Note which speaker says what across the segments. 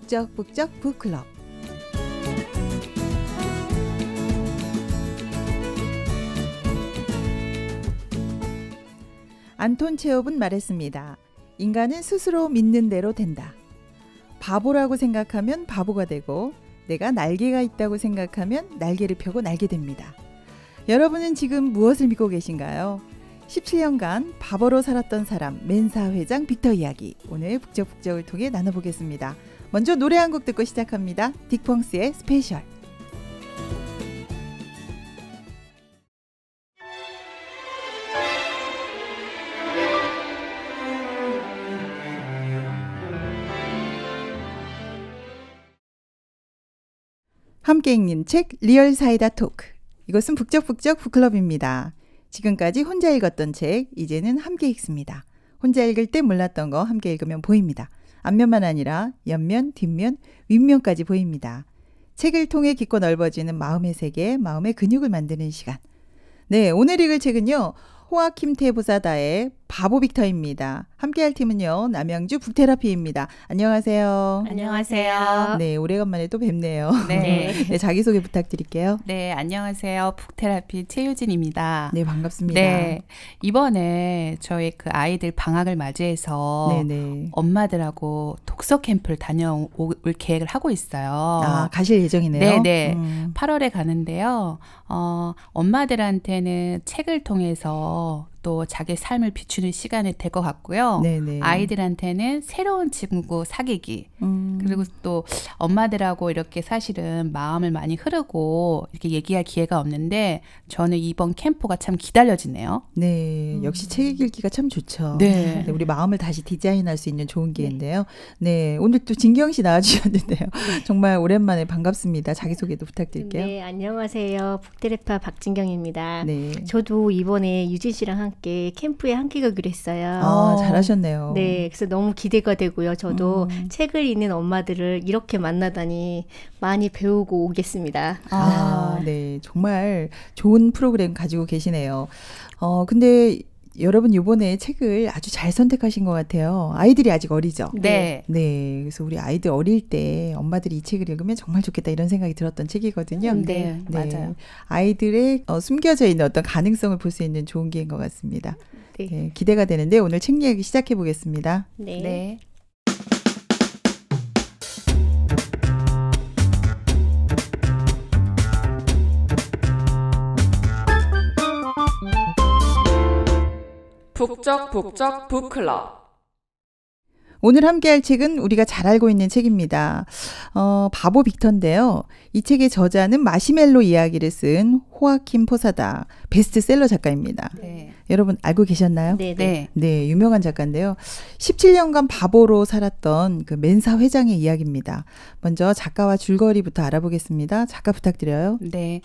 Speaker 1: 북적북적 북클럽. 안톤 체홉은 말했습니다. 인간은 스스로 믿는 대로 된다. 바보라고 생각하면 바보가 되고 내가 날개가 있다고 생각하면 날개를 펴고 날게 됩니다. 여러분은 지금 무엇을 믿고 계신가요? 17년간 바보로 살았던 사람 멘사 회장 빅터 이야기, 오늘 북적북적을 통해 나눠보겠습니다. 먼저 노래 한 곡 듣고 시작합니다. 딕펑스의 스페셜. 함께 읽는 책 리얼 사이다 토크. 이것은 북적북적 북클럽입니다. 지금까지 혼자 읽었던 책, 이제는 함께 읽습니다. 혼자 읽을 때 몰랐던 거 함께 읽으면 보입니다. 앞면만 아니라 옆면, 뒷면, 윗면까지 보입니다. 책을 통해 깊고 넓어지는 마음의 세계, 마음의 근육을 만드는 시간. 네, 오늘 읽을 책은요, 호아킴 테보사다의 바보 빅터입니다. 함께할 팀은요, 남양주 북테라피입니다. 안녕하세요.
Speaker 2: 안녕하세요.
Speaker 1: 네, 오래간만에 또 뵙네요.
Speaker 2: 네.
Speaker 1: 네, 자기소개 부탁드릴게요.
Speaker 2: 네, 안녕하세요. 북테라피 최유진입니다.
Speaker 1: 네, 반갑습니다.
Speaker 2: 네, 이번에 저희 그 아이들 방학을 맞이해서
Speaker 1: 네네.
Speaker 2: 엄마들하고 독서 캠프를 다녀올 계획을 하고 있어요.
Speaker 1: 아, 가실 예정이네요.
Speaker 2: 네네. 8월에 가는데요. 엄마들한테는 책을 통해서 또 자기 삶을 비추는 시간이 될 것 같고요.
Speaker 1: 네네.
Speaker 2: 아이들한테는 새로운 친구 사귀기, 그리고 또 엄마들하고 이렇게 사실은 마음을 많이 흐르고 이렇게 얘기할 기회가 없는데 저는 이번 캠프가 참 기다려지네요.
Speaker 1: 네, 역시 책 읽기가 참 좋죠.
Speaker 2: 네.
Speaker 1: 네, 우리 마음을 다시 디자인할 수 있는 좋은 기회인데요. 네, 오늘 또 진경 씨 나와주셨는데요. 정말 오랜만에 반갑습니다. 자기소개도 부탁드릴게요.
Speaker 3: 네, 안녕하세요. 북테레파 박진경입니다.
Speaker 1: 네.
Speaker 3: 저도 이번에 유진 씨랑 함께 캠프에 함께 가기로 했어요.
Speaker 1: 아, 잘하셨네요.
Speaker 3: 네, 그래서 너무 기대가 되고요. 저도 책을 읽는 엄마들을 이렇게 만나다니 많이 배우고 오겠습니다.
Speaker 1: 네, 정말 좋은 프로그램 가지고 계시네요. 근데 여러분 이번에 책을 아주 잘 선택하신 것 같아요. 아이들이 아직 어리죠?
Speaker 2: 네.
Speaker 1: 네, 그래서 우리 아이들 어릴 때 엄마들이 이 책을 읽으면 정말 좋겠다 이런 생각이 들었던 책이거든요.
Speaker 2: 네, 맞아요.
Speaker 1: 아이들의 숨겨져 있는 어떤 가능성을 볼 수 있는 좋은 기회인 것 같습니다.
Speaker 3: 네.
Speaker 1: 네, 기대가 되는데 오늘 책 이야기 시작해 보겠습니다.
Speaker 3: 네.
Speaker 2: 네.
Speaker 4: 북적북적 북클럽.
Speaker 1: 오늘 함께할 책은 우리가 잘 알고 있는 책입니다. 바보 빅터인데요. 이 책의 저자는 마시멜로 이야기를 쓴 호아킴 포사다, 베스트셀러 작가입니다.
Speaker 2: 네.
Speaker 1: 여러분 알고 계셨나요?
Speaker 3: 네,
Speaker 2: 네.
Speaker 1: 네, 유명한 작가인데요. 17년간 바보로 살았던 그 멘사 회장의 이야기입니다. 먼저 작가와 줄거리부터 알아보겠습니다. 작가 부탁드려요.
Speaker 2: 네.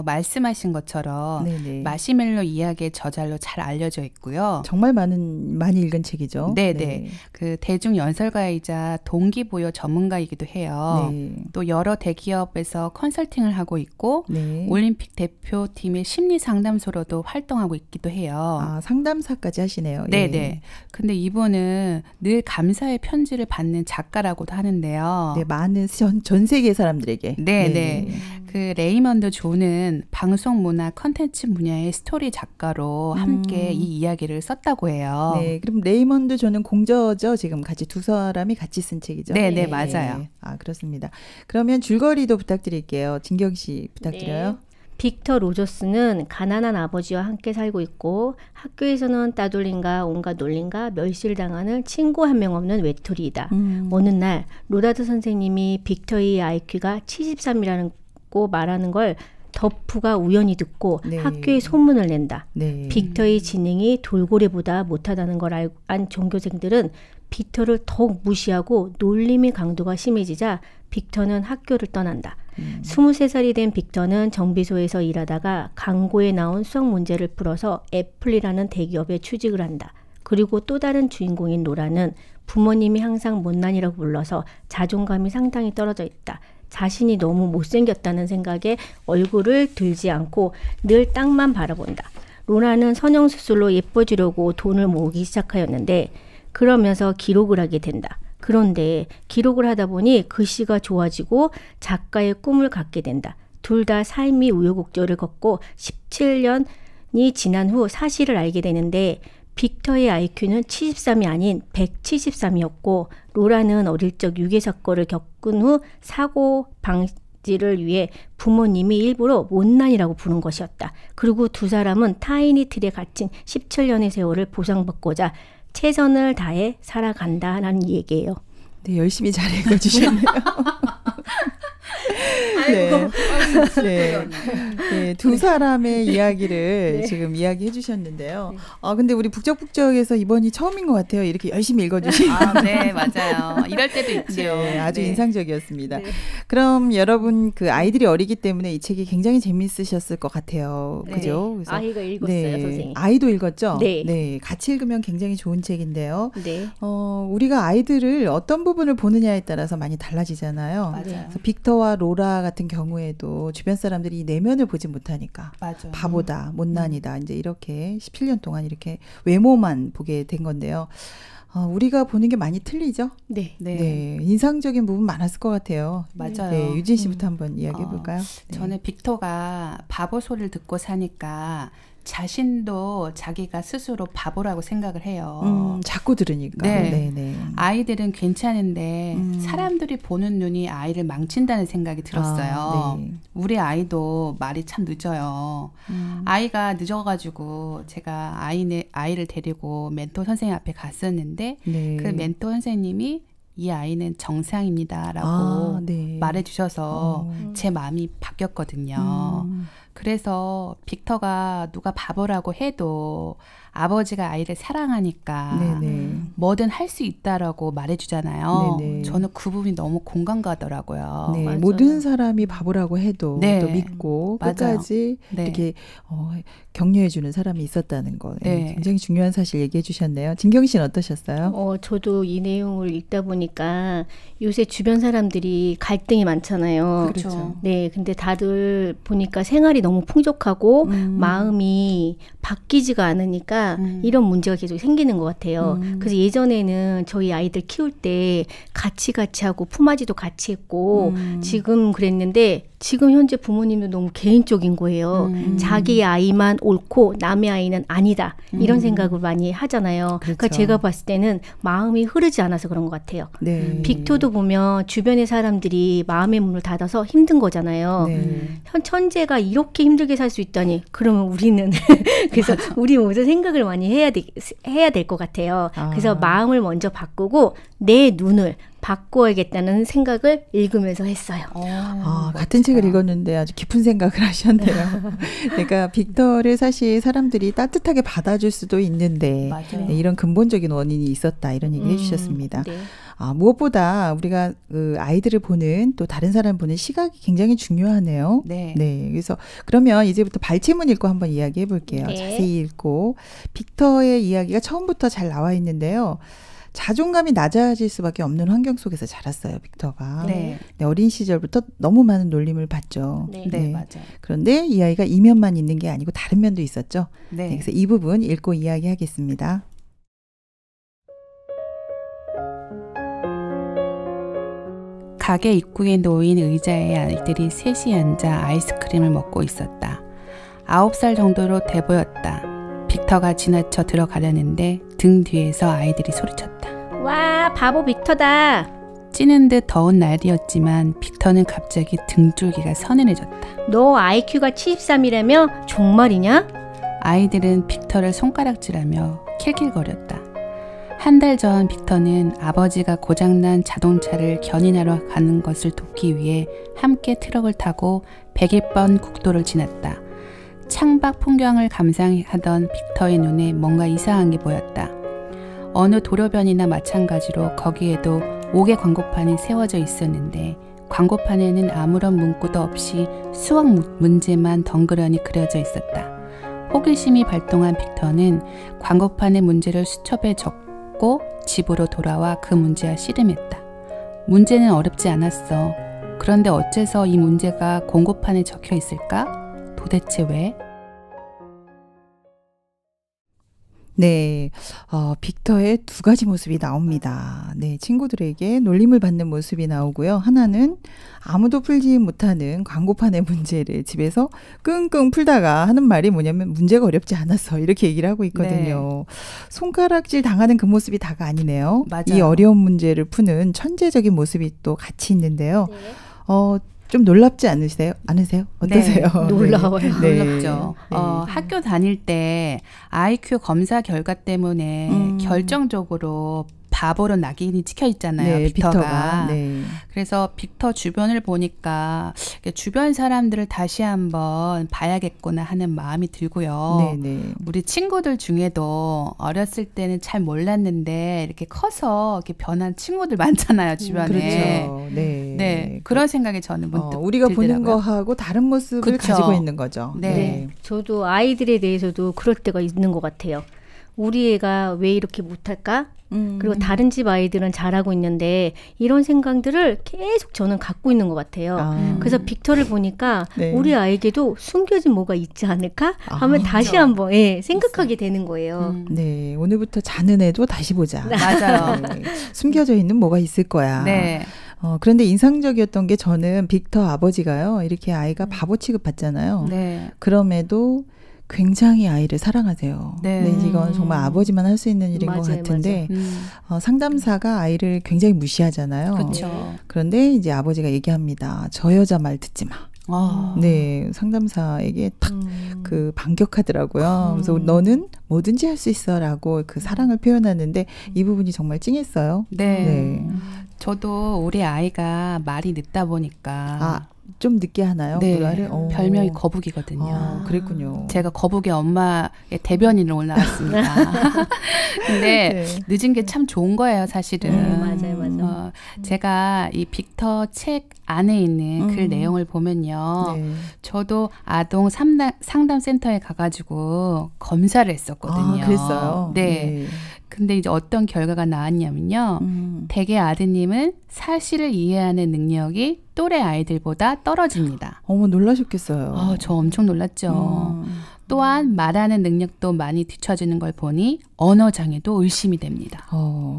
Speaker 2: 말씀하신 것처럼
Speaker 1: 네네.
Speaker 2: 마시멜로 이야기의 저자로 잘 알려져 있고요.
Speaker 1: 정말 많이 읽은 책이죠.
Speaker 2: 네네. 그 대중 연설가이자 동기부여 전문가이기도 해요.
Speaker 1: 네.
Speaker 2: 또 여러 대기업에서 컨설팅을 하고 있고
Speaker 1: 네.
Speaker 2: 올림픽 대표팀의 심리 상담소로도 활동하고 있기도 해요.
Speaker 1: 아, 상담사까지 하시네요.
Speaker 2: 네네.
Speaker 1: 예.
Speaker 2: 근데 이분은 늘 감사의 편지를 받는 작가라고도 하는데요.
Speaker 1: 네, 많은 전 세계 사람들에게.
Speaker 2: 네네. 그 레이먼드 존은 방송 문화 컨텐츠 분야의 스토리 작가로 함께 이 이야기를 썼다고 해요.
Speaker 1: 네, 그럼 레이먼드 존은 공저죠. 지금 같이 두 사람이 같이 쓴 책이죠.
Speaker 2: 네네, 맞아요.
Speaker 1: 아, 그렇습니다. 그러면 줄거리도 부탁드릴게요. 진경 씨 부탁드려요.
Speaker 3: 네. 빅터 로저스는 가난한 아버지와 함께 살고 있고 학교에서는 따돌림과 온갖 놀림과 멸시를 당하는 친구 한 명 없는 외톨이이다. 어느 날 로다드 선생님이 빅터의 IQ가 73이라고 말하는 걸 덕후가 우연히 듣고
Speaker 1: 네.
Speaker 3: 학교에 소문을 낸다.
Speaker 1: 네.
Speaker 3: 빅터의 지능이 돌고래보다 못하다는 걸 안 종교생들은 빅터를 더욱 무시하고 놀림의 강도가 심해지자 빅터는 학교를 떠난다. 23살이 된 빅터는 정비소에서 일하다가 광고에 나온 수학 문제를 풀어서 애플이라는 대기업에 취직을 한다. 그리고 또 다른 주인공인 노라는 부모님이 항상 못난이라고 불러서 자존감이 상당히 떨어져 있다. 자신이 너무 못생겼다는 생각에 얼굴을 들지 않고 늘 땅만 바라본다. 로라는 성형수술로 예뻐지려고 돈을 모으기 시작하였는데 그러면서 기록을 하게 된다. 그런데 기록을 하다 보니 글씨가 좋아지고 작가의 꿈을 갖게 된다. 둘 다 삶이 우여곡절을 걷고 17년이 지난 후 사실을 알게 되는데 빅터의 IQ는 73이 아닌 173이었고 로라는 어릴 적 유괴 사건을 겪은 후 사고 방지를 위해 부모님이 일부러 못난이라고 부른 것이었다. 그리고 두 사람은 타인이 틀에 갇힌 17년의 세월을 보상받고자 최선을 다해 살아간다는 얘기예요.
Speaker 1: 네, 열심히 잘 읽어주셨네요. 네. 네, 두 사람의 이야기를 지금 이야기해 주셨는데요. 근데 우리 북적북적에서 이번이 처음인 것 같아요. 이렇게 열심히 읽어주신.
Speaker 2: 네, 맞아요. 이럴 때도 있죠.
Speaker 1: 네, 아주 인상적이었습니다. 그럼 여러분 그 아이들이 어리기 때문에 이 책이 굉장히 재밌으셨을 것 같아요. 그죠? 그래서
Speaker 3: 아이가 읽었어요, 선생님.
Speaker 1: 아이도 읽었죠?
Speaker 3: 네.
Speaker 1: 같이 읽으면 굉장히 좋은 책인데요.
Speaker 3: 네.
Speaker 1: 우리가 아이들을 어떤 부분을 보느냐에 따라서 많이 달라지잖아요.
Speaker 2: 맞아요.
Speaker 1: 그래서 빅터와 로라 같은 경우에도 주변 사람들이 이 내면을 보지 못하니까
Speaker 2: 맞아요.
Speaker 1: 바보다, 못난이다. 이제 이렇게 17년 동안 이렇게 외모만 보게 된 건데요. 우리가 보는 게 많이 틀리죠?
Speaker 3: 네.
Speaker 1: 인상적인 부분 많았을 것 같아요.
Speaker 2: 맞아요.
Speaker 1: 네, 유진 씨부터 한번 이야기해 볼까요?
Speaker 2: 저는 빅터가 바보 소리를 듣고 사니까 자신도 자기가 스스로 바보라고 생각을 해요.
Speaker 1: 자꾸 들으니까.
Speaker 2: 네.
Speaker 1: 네.
Speaker 2: 아이들은 괜찮은데 사람들이 보는 눈이 아이를 망친다는 생각이 들었어요.
Speaker 1: 네.
Speaker 2: 우리 아이도 말이 참 늦어요. 아이가 늦어가지고 제가 아이를 데리고 멘토 선생님 앞에 갔었는데
Speaker 1: 네.
Speaker 2: 그 멘토 선생님이 이 아이는 정상입니다라고 말해주셔서 제 마음이 바뀌었거든요. 그래서 빅터가 누가 바보라고 해도 아버지가 아이를 사랑하니까 뭐든 할 수 있다라고 말해주잖아요. 저는 그 부분이 너무 공감 가더라고요.
Speaker 1: 네, 모든 사람이 바보라고 해도 또 믿고 끝까지 이렇게 격려해주는 사람이 있었다는 거. 굉장히 중요한 사실 얘기해 주셨네요. 진경 씨는 어떠셨어요?
Speaker 3: 저도 이 내용을 읽다 보니까 요새 주변 사람들이 갈등이 많잖아요.
Speaker 1: 그렇죠.
Speaker 3: 네, 근데 다들 보니까 생활이 너무 풍족하고 마음이 바뀌지가 않으니까 이런 문제가 계속 생기는 것 같아요. 그래서 예전에는 저희 아이들 키울 때 같이 하고 품앗이도 같이 했고 지금 그랬는데 지금 현재 부모님도 너무 개인적인 거예요. 자기 아이만 옳고 남의 아이는 아니다. 이런 생각을 많이 하잖아요. 그러니까 제가 봤을 때는 마음이 흐르지 않아서 그런 것 같아요. 빅토도 보면 주변의 사람들이 마음의 문을 닫아서 힘든 거잖아요. 천재가 이렇게 힘들게 살 수 있다니 그러면 우리는 그래서 우리 모두 생각을 많이 해야 될 것 같아요. 그래서 마음을 먼저 바꾸고 내 눈을 바꿔야겠다는 생각을 읽으면서 했어요.
Speaker 1: 같은 책을 읽었는데 아주 깊은 생각을 하셨네요. 그러니까 빅터를 사실 사람들이 따뜻하게 받아줄 수도 있는데 이런 근본적인 원인이 있었다 이런 얘기 해주셨습니다. 무엇보다 우리가 그 아이들을 보는 또 다른 사람 보는 시각이 굉장히 중요하네요. 그래서 그러면 이제부터 발췌문 읽고 한번 이야기해 볼게요. 자세히 읽고 빅터의 이야기가 처음부터 잘 나와 있는데요. 자존감이 낮아질 수밖에 없는 환경 속에서 자랐어요, 빅터가. 어린 시절부터 너무 많은 놀림을 받죠.
Speaker 2: 맞아요.
Speaker 1: 그런데 이 아이가 이면만 있는 게 아니고 다른 면도 있었죠. 그래서 이 부분 읽고 이야기하겠습니다.
Speaker 2: 가게 입구에 놓인 의자에 아이들이 셋이 앉아 아이스크림을 먹고 있었다. 9살 정도로 돼 보였다. 빅터가 지나쳐 들어가려는데 등 뒤에서 아이들이 소리쳤다.
Speaker 3: 와, 바보 빅터다.
Speaker 2: 찌는 듯 더운 날이었지만 빅터는 갑자기 등줄기가 서늘해졌다.
Speaker 3: 너 IQ가 73이라며? 정말이냐?
Speaker 2: 아이들은 빅터를 손가락질하며 킬킬거렸다. 한 달 전 빅터는 아버지가 고장난 자동차를 견인하러 가는 것을 돕기 위해 함께 트럭을 타고 100번 국도를 지났다. 창밖 풍경을 감상하던 빅터의 눈에 뭔가 이상한 게 보였다. 어느 도로변이나 마찬가지로 거기에도 5개 광고판이 세워져 있었는데 광고판에는 아무런 문구도 없이 수학 문제만 덩그러니 그려져 있었다. 호기심이 발동한 빅터는 광고판의 문제를 수첩에 적고 집으로 돌아와 그 문제와 씨름했다. 문제는 어렵지 않았어. 그런데 어째서 이 문제가 공고판에 적혀 있을까? 도대체 왜?
Speaker 1: 네, 빅터의 두 가지 모습이 나옵니다. 네, 친구들에게 놀림을 받는 모습이 나오고요. 하나는 아무도 풀지 못하는 광고판의 문제를 집에서 끙끙 풀다가 하는 말이 뭐냐면 문제가 어렵지 않았어. 이렇게 얘기를 하고 있거든요. 네. 손가락질 당하는 그 모습이 다가 아니네요.
Speaker 2: 맞아요.
Speaker 1: 이 어려운 문제를 푸는 천재적인 모습이 또 같이 있는데요.
Speaker 3: 네.
Speaker 1: 좀 놀랍지 않으세요? 어떠세요?
Speaker 3: 네, 놀라워요.
Speaker 1: 네.
Speaker 2: 놀랍죠.
Speaker 1: 네.
Speaker 2: 학교 다닐 때 IQ 검사 결과 때문에 결정적으로 바보로 낙인이 찍혀 있잖아요.
Speaker 1: 네,
Speaker 2: 빅터가.
Speaker 1: 네.
Speaker 2: 그래서 빅터 주변을 보니까 주변 사람들을 다시 한번 봐야겠구나 하는 마음이 들고요.
Speaker 1: 네, 네.
Speaker 2: 우리 친구들 중에도 어렸을 때는 잘 몰랐는데 이렇게 커서 이렇게 변한 친구들 많잖아요. 주변에.
Speaker 1: 그렇죠. 네.
Speaker 2: 네. 그런 생각이 저는 문득
Speaker 1: 우리가
Speaker 2: 들더라고요.
Speaker 1: 보는 거하고 다른 모습을
Speaker 2: 그렇죠.
Speaker 1: 가지고 있는 거죠.
Speaker 2: 네.
Speaker 3: 저도 아이들에 대해서도 그럴 때가 있는 것 같아요. 우리 애가 왜 이렇게 못할까? 그리고 다른 집 아이들은 잘하고 있는데 이런 생각들을 계속 저는 갖고 있는 것 같아요. 그래서 빅터를 보니까
Speaker 1: 네.
Speaker 3: 우리 아이에게도 숨겨진 뭐가 있지 않을까 하면 다시
Speaker 2: 그렇죠.
Speaker 3: 한번 생각하게 되는 거예요.
Speaker 1: 네, 오늘부터 자는 애도 다시 보자.
Speaker 2: 맞아요.
Speaker 1: 네. 숨겨져 있는 뭐가 있을 거야.
Speaker 2: 네.
Speaker 1: 그런데 인상적이었던 게 저는 빅터 아버지가요. 이렇게 아이가 바보 취급받잖아요.
Speaker 2: 네.
Speaker 1: 그럼에도 굉장히 아이를 사랑하세요.
Speaker 2: 네.
Speaker 1: 네, 이건 정말 아버지만 할 수 있는 일인 것
Speaker 3: 맞아요,
Speaker 1: 같은데 상담사가 아이를 굉장히 무시하잖아요.
Speaker 2: 그렇죠.
Speaker 1: 그런데 이제 아버지가 얘기합니다. 저 여자 말 듣지 마. 네, 상담사에게 탁 그 반격하더라고요. 그래서 너는 뭐든지 할 수 있어라고 그 사랑을 표현하는데 이 부분이 정말 찡했어요.
Speaker 2: 네.
Speaker 1: 네.
Speaker 2: 저도 우리 아이가 말이 늦다 보니까
Speaker 1: 좀 늦게 하나요?
Speaker 2: 네.
Speaker 1: 말을?
Speaker 2: 별명이 거북이거든요.
Speaker 1: 그랬군요.
Speaker 2: 제가 거북이 엄마의 대변인으로 나왔습니다. 근데
Speaker 1: 네.
Speaker 2: 늦은 게 참 좋은 거예요, 사실은.
Speaker 3: 맞아요.
Speaker 2: 제가 이 빅터 책 안에 있는 글 내용을 보면요.
Speaker 1: 네.
Speaker 2: 저도 아동 상담센터에 가가지고 검사를 했었거든요.
Speaker 1: 그랬어요.
Speaker 2: 네. 근데 이제 어떤 결과가 나왔냐면요. 대개 아드님은 사실을 이해하는 능력이 또래 아이들보다 떨어집니다.
Speaker 1: 어머, 놀라셨겠어요.
Speaker 2: 저 엄청 놀랐죠. 또한 말하는 능력도 많이 뒤처지는 걸 보니 언어 장애도 의심이 됩니다.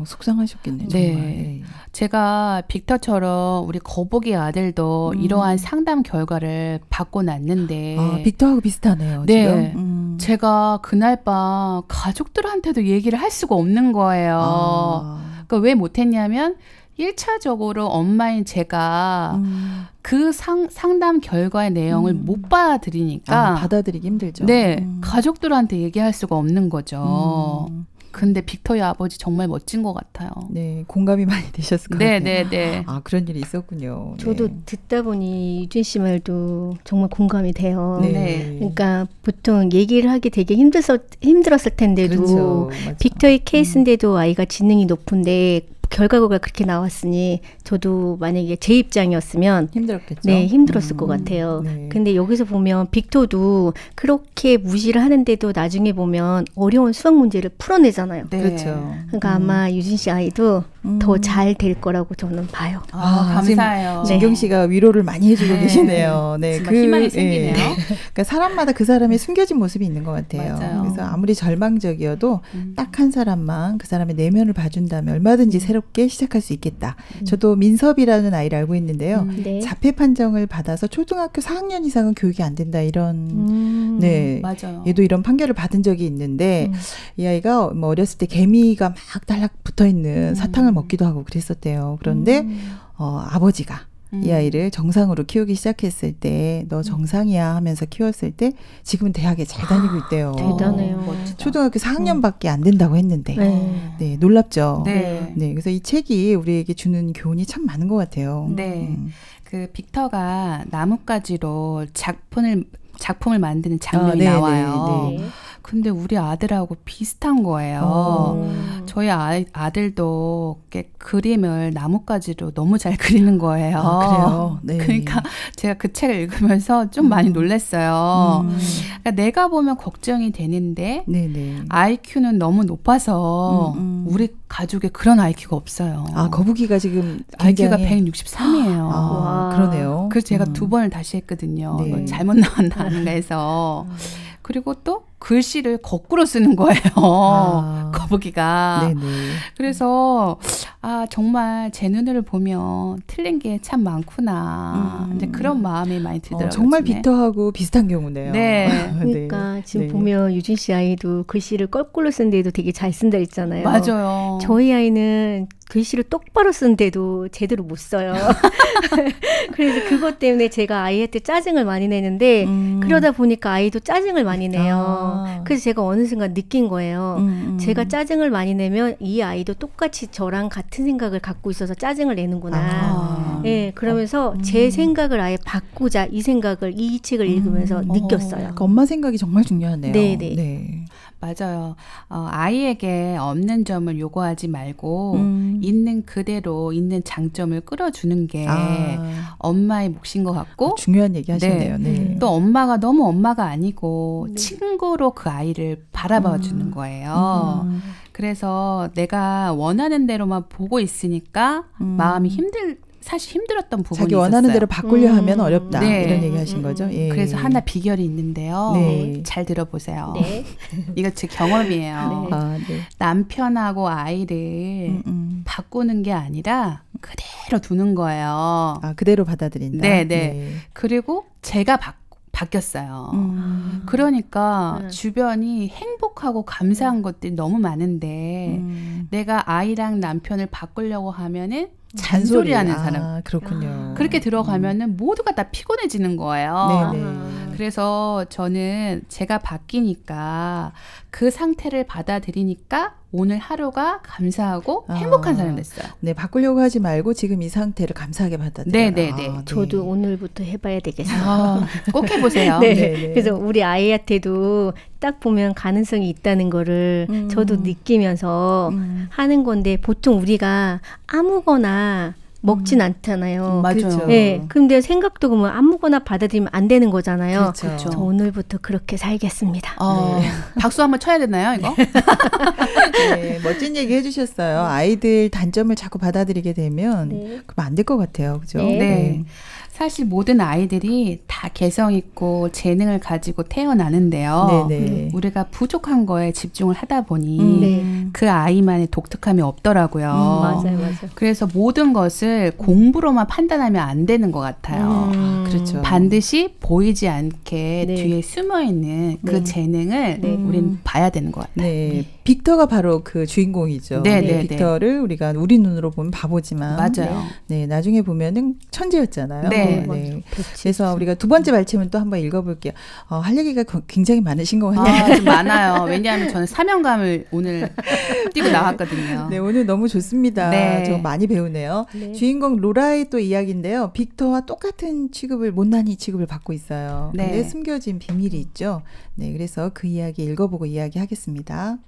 Speaker 1: 속상하셨겠네요.
Speaker 2: 네.
Speaker 1: 정말. 네.
Speaker 2: 제가 빅터처럼 우리 거북이 아들도 이러한 상담 결과를 받고 났는데
Speaker 1: 빅터하고 비슷하네요.
Speaker 2: 네.
Speaker 1: 지금.
Speaker 2: 제가 그날 밤 가족들한테도 얘기를 할 수가 없는 거예요. 그러니까 왜 못했냐면 1차적으로 엄마인 제가 그 상담 결과의 내용을 못 받아들이니까
Speaker 1: 받아들이기 힘들죠.
Speaker 2: 네, 가족들한테 얘기할 수가 없는 거죠. 근데 빅터의 아버지 정말 멋진 것 같아요.
Speaker 1: 네, 공감이 많이 되셨을 것
Speaker 2: 네,
Speaker 1: 같아요.
Speaker 2: 네, 네.
Speaker 1: 그런 일이 있었군요.
Speaker 3: 저도
Speaker 1: 네.
Speaker 3: 듣다 보니 유진 씨 말도 정말 공감이 돼요.
Speaker 2: 네.
Speaker 3: 그러니까 보통 얘기를 하기 되게 힘들었을 텐데도
Speaker 1: 그렇죠.
Speaker 3: 빅터의 케이스인데도 아이가 지능이 높은데 결과가 그렇게 나왔으니 저도 만약에 제 입장이었으면
Speaker 1: 힘들었겠죠.
Speaker 3: 네, 힘들었을 것 같아요.
Speaker 1: 네.
Speaker 3: 근데 여기서 보면 빅터도 그렇게 무시를 하는데도 나중에 보면 어려운 수학 문제를 풀어내잖아요.
Speaker 2: 네.
Speaker 1: 그렇죠.
Speaker 3: 그러니까 아마 유진 씨 아이도 더 잘 될 거라고 저는 봐요.
Speaker 2: 감사해요.
Speaker 1: 진경 씨가 위로를 많이 해주고 계시네요. 네,
Speaker 2: 정말 희망이 생기네요.
Speaker 1: 그러니까 사람마다 그 사람의 숨겨진 모습이 있는 것 같아요.
Speaker 2: 맞아요.
Speaker 1: 그래서 아무리 절망적이어도 딱 한 사람만 그 사람의 내면을 봐준다면 얼마든지 새롭게 시작할 수 있겠다. 저도 민섭이라는 아이를 알고 있는데요.
Speaker 3: 네.
Speaker 1: 자폐 판정을 받아서 초등학교 4학년 이상은 교육이 안 된다 이런 네,
Speaker 2: 맞아요.
Speaker 1: 얘도 이런 판결을 받은 적이 있는데 이 아이가 뭐 어렸을 때 개미가 막 달락 붙어 있는 사탕을 먹기도 하고 그랬었대요. 그런데 아버지가 이 아이를 정상으로 키우기 시작했을 때 너 정상이야 하면서 키웠을 때 지금은 대학에 잘 다니고 있대요.
Speaker 3: 대단해요.
Speaker 2: 멋지다.
Speaker 1: 초등학교 4학년밖에 안 된다고 했는데 네, 놀랍죠.
Speaker 2: 네.
Speaker 1: 네, 그래서 이 책이 우리에게 주는 교훈이 참 많은 것 같아요.
Speaker 2: 네. 그 빅터가 나뭇가지로 작품을 만드는 장면이
Speaker 1: 네,
Speaker 2: 나와요.
Speaker 1: 네, 네.
Speaker 2: 근데 우리 아들하고 비슷한 거예요. 저희 아들도 이렇게 그림을 나뭇가지로 너무 잘 그리는 거예요.
Speaker 1: 그래요? 네.
Speaker 2: 그러니까 제가 그 책을 읽으면서 좀 많이 놀랐어요. 그러니까 내가 보면 걱정이 되는데
Speaker 1: 네네.
Speaker 2: IQ는 너무 높아서 우리 가족에 그런 IQ가 없어요.
Speaker 1: 거북이가 지금
Speaker 2: IQ가
Speaker 1: 굉장히
Speaker 2: 163이에요.
Speaker 1: 그러네요.
Speaker 2: 그래서 제가 2번을 다시 했거든요.
Speaker 1: 네.
Speaker 2: 잘못 나왔나 아닌가 해서. 그리고 또 글씨를 거꾸로 쓰는 거예요. 거북이가.
Speaker 1: 네네.
Speaker 2: 그래서 정말 제 눈으로 보면 틀린 게 참 많구나. 이제 그런 마음이 많이 들더라고요.
Speaker 1: 정말 빅터하고 비슷한 경우네요.
Speaker 2: 네.
Speaker 3: 그러니까
Speaker 1: 네.
Speaker 3: 지금
Speaker 1: 네.
Speaker 3: 보면 유진 씨 아이도 글씨를 거꾸로 쓴데도 되게 잘 쓴다 했잖아요.
Speaker 2: 맞아요.
Speaker 3: 저희 아이는 글씨를 똑바로 쓴데도 제대로 못 써요. 그래서 그것 때문에 제가 아이한테 짜증을 많이 내는데 그러다 보니까 아이도 짜증을 많이 내요. 그래서 제가 어느 순간 느낀 거예요. 제가 짜증을 많이 내면 이 아이도 똑같이 저랑 같은 생각을 갖고 있어서 짜증을 내는구나. 네, 그러면서 제 생각을 아예 바꾸자 이 책을 읽으면서 느꼈어요.
Speaker 1: 그러니까 엄마 생각이 정말 중요하네요.
Speaker 3: 네네.
Speaker 1: 네.
Speaker 2: 맞아요. 아이에게 없는 점을 요구하지 말고 있는 그대로 있는 장점을 끌어주는 게 엄마의 몫인 것 같고
Speaker 1: 중요한 얘기 하시네요. 네.
Speaker 2: 또 엄마가 너무 엄마가 아니고 친구로 그 아이를 바라봐 주는 거예요. 그래서 내가 원하는 대로만 보고 있으니까 마음이 사실 힘들었던 부분이
Speaker 1: 자기 원하는
Speaker 2: 있었어요.
Speaker 1: 대로 바꾸려 하면 어렵다.
Speaker 2: 네.
Speaker 1: 이런 얘기 하신 거죠. 예.
Speaker 2: 그래서 하나 비결이 있는데요.
Speaker 1: 네.
Speaker 2: 잘 들어보세요.
Speaker 3: 네.
Speaker 2: 이거 제 경험이에요.
Speaker 3: 네.
Speaker 2: 남편하고 아이를 바꾸는 게 아니라 그대로 두는 거예요.
Speaker 1: 그대로 받아들인다.
Speaker 2: 네.
Speaker 1: 네.
Speaker 2: 그리고 제가 바뀌었어요. 그러니까 주변이 행복하고 감사한 것들이 너무 많은데 내가 아이랑 남편을 바꾸려고 하면은 잔소리하는 사람.
Speaker 1: 그렇군요.
Speaker 2: 그렇게 들어가면은 모두가 다 피곤해지는 거예요.
Speaker 1: 네네.
Speaker 2: 그래서 저는 제가 바뀌니까 그 상태를 받아들이니까 오늘 하루가 감사하고 행복한 사람이 됐어요.
Speaker 1: 네, 바꾸려고 하지 말고 지금 이 상태를 감사하게 받아들여요.
Speaker 2: 네.
Speaker 3: 저도 오늘부터 해봐야 되겠어요.
Speaker 2: 꼭 해보세요.
Speaker 3: 네.
Speaker 1: 네네.
Speaker 3: 그래서 우리 아이한테도 딱 보면 가능성이 있다는 거를 저도 느끼면서 하는 건데 보통 우리가 아무거나 먹진 않잖아요.
Speaker 2: 맞아요.
Speaker 1: 그렇죠.
Speaker 3: 네, 근데 생각도 보면 아무거나 받아들이면 안 되는 거잖아요.
Speaker 1: 그렇죠.
Speaker 3: 저 오늘부터 그렇게 살겠습니다.
Speaker 2: 박수 한번 쳐야 되나요, 이거?
Speaker 1: 네, 멋진 얘기 해주셨어요. 아이들 단점을 자꾸 받아들이게 되면 그럼 안 될 것 같아요. 그죠?
Speaker 2: 네. 사실 모든 아이들이 다 개성 있고 재능을 가지고 태어나는데요.
Speaker 1: 네네.
Speaker 2: 우리가 부족한 거에 집중을 하다 보니 그 아이만의 독특함이 없더라고요.
Speaker 3: 맞아요.
Speaker 2: 그래서 모든 것을 공부로만 판단하면 안 되는 것 같아요.
Speaker 1: 그렇죠.
Speaker 2: 반드시 보이지 않게 뒤에 숨어 있는 그 재능을 우리는 봐야 되는 것 같아요.
Speaker 1: 네. 빅터가 바로 그 주인공이죠.
Speaker 2: 네.
Speaker 1: 빅터를 우리가 우리 눈으로 보면 바보지만
Speaker 2: 맞아요.
Speaker 1: 네, 나중에 보면은 천재였잖아요.
Speaker 2: 네.
Speaker 1: 그래서 우리가 두 번째 말씀은 또 한번 읽어볼게요. 할 얘기가 굉장히 많으신 것 같아요.
Speaker 2: 좀 많아요. 왜냐하면 저는 사명감을 오늘 띄고 나왔거든요.
Speaker 1: 네, 오늘 너무 좋습니다.
Speaker 2: 네.
Speaker 1: 저 많이 배우네요.
Speaker 3: 네.
Speaker 1: 주인공 로라의 또 이야기인데요. 빅터와 똑같은 취급을, 못난이 취급을 받고 있어요.
Speaker 2: 네.
Speaker 1: 근데 숨겨진 비밀이 있죠. 네, 그래서 그 이야기 읽어보고 이야기하겠습니다.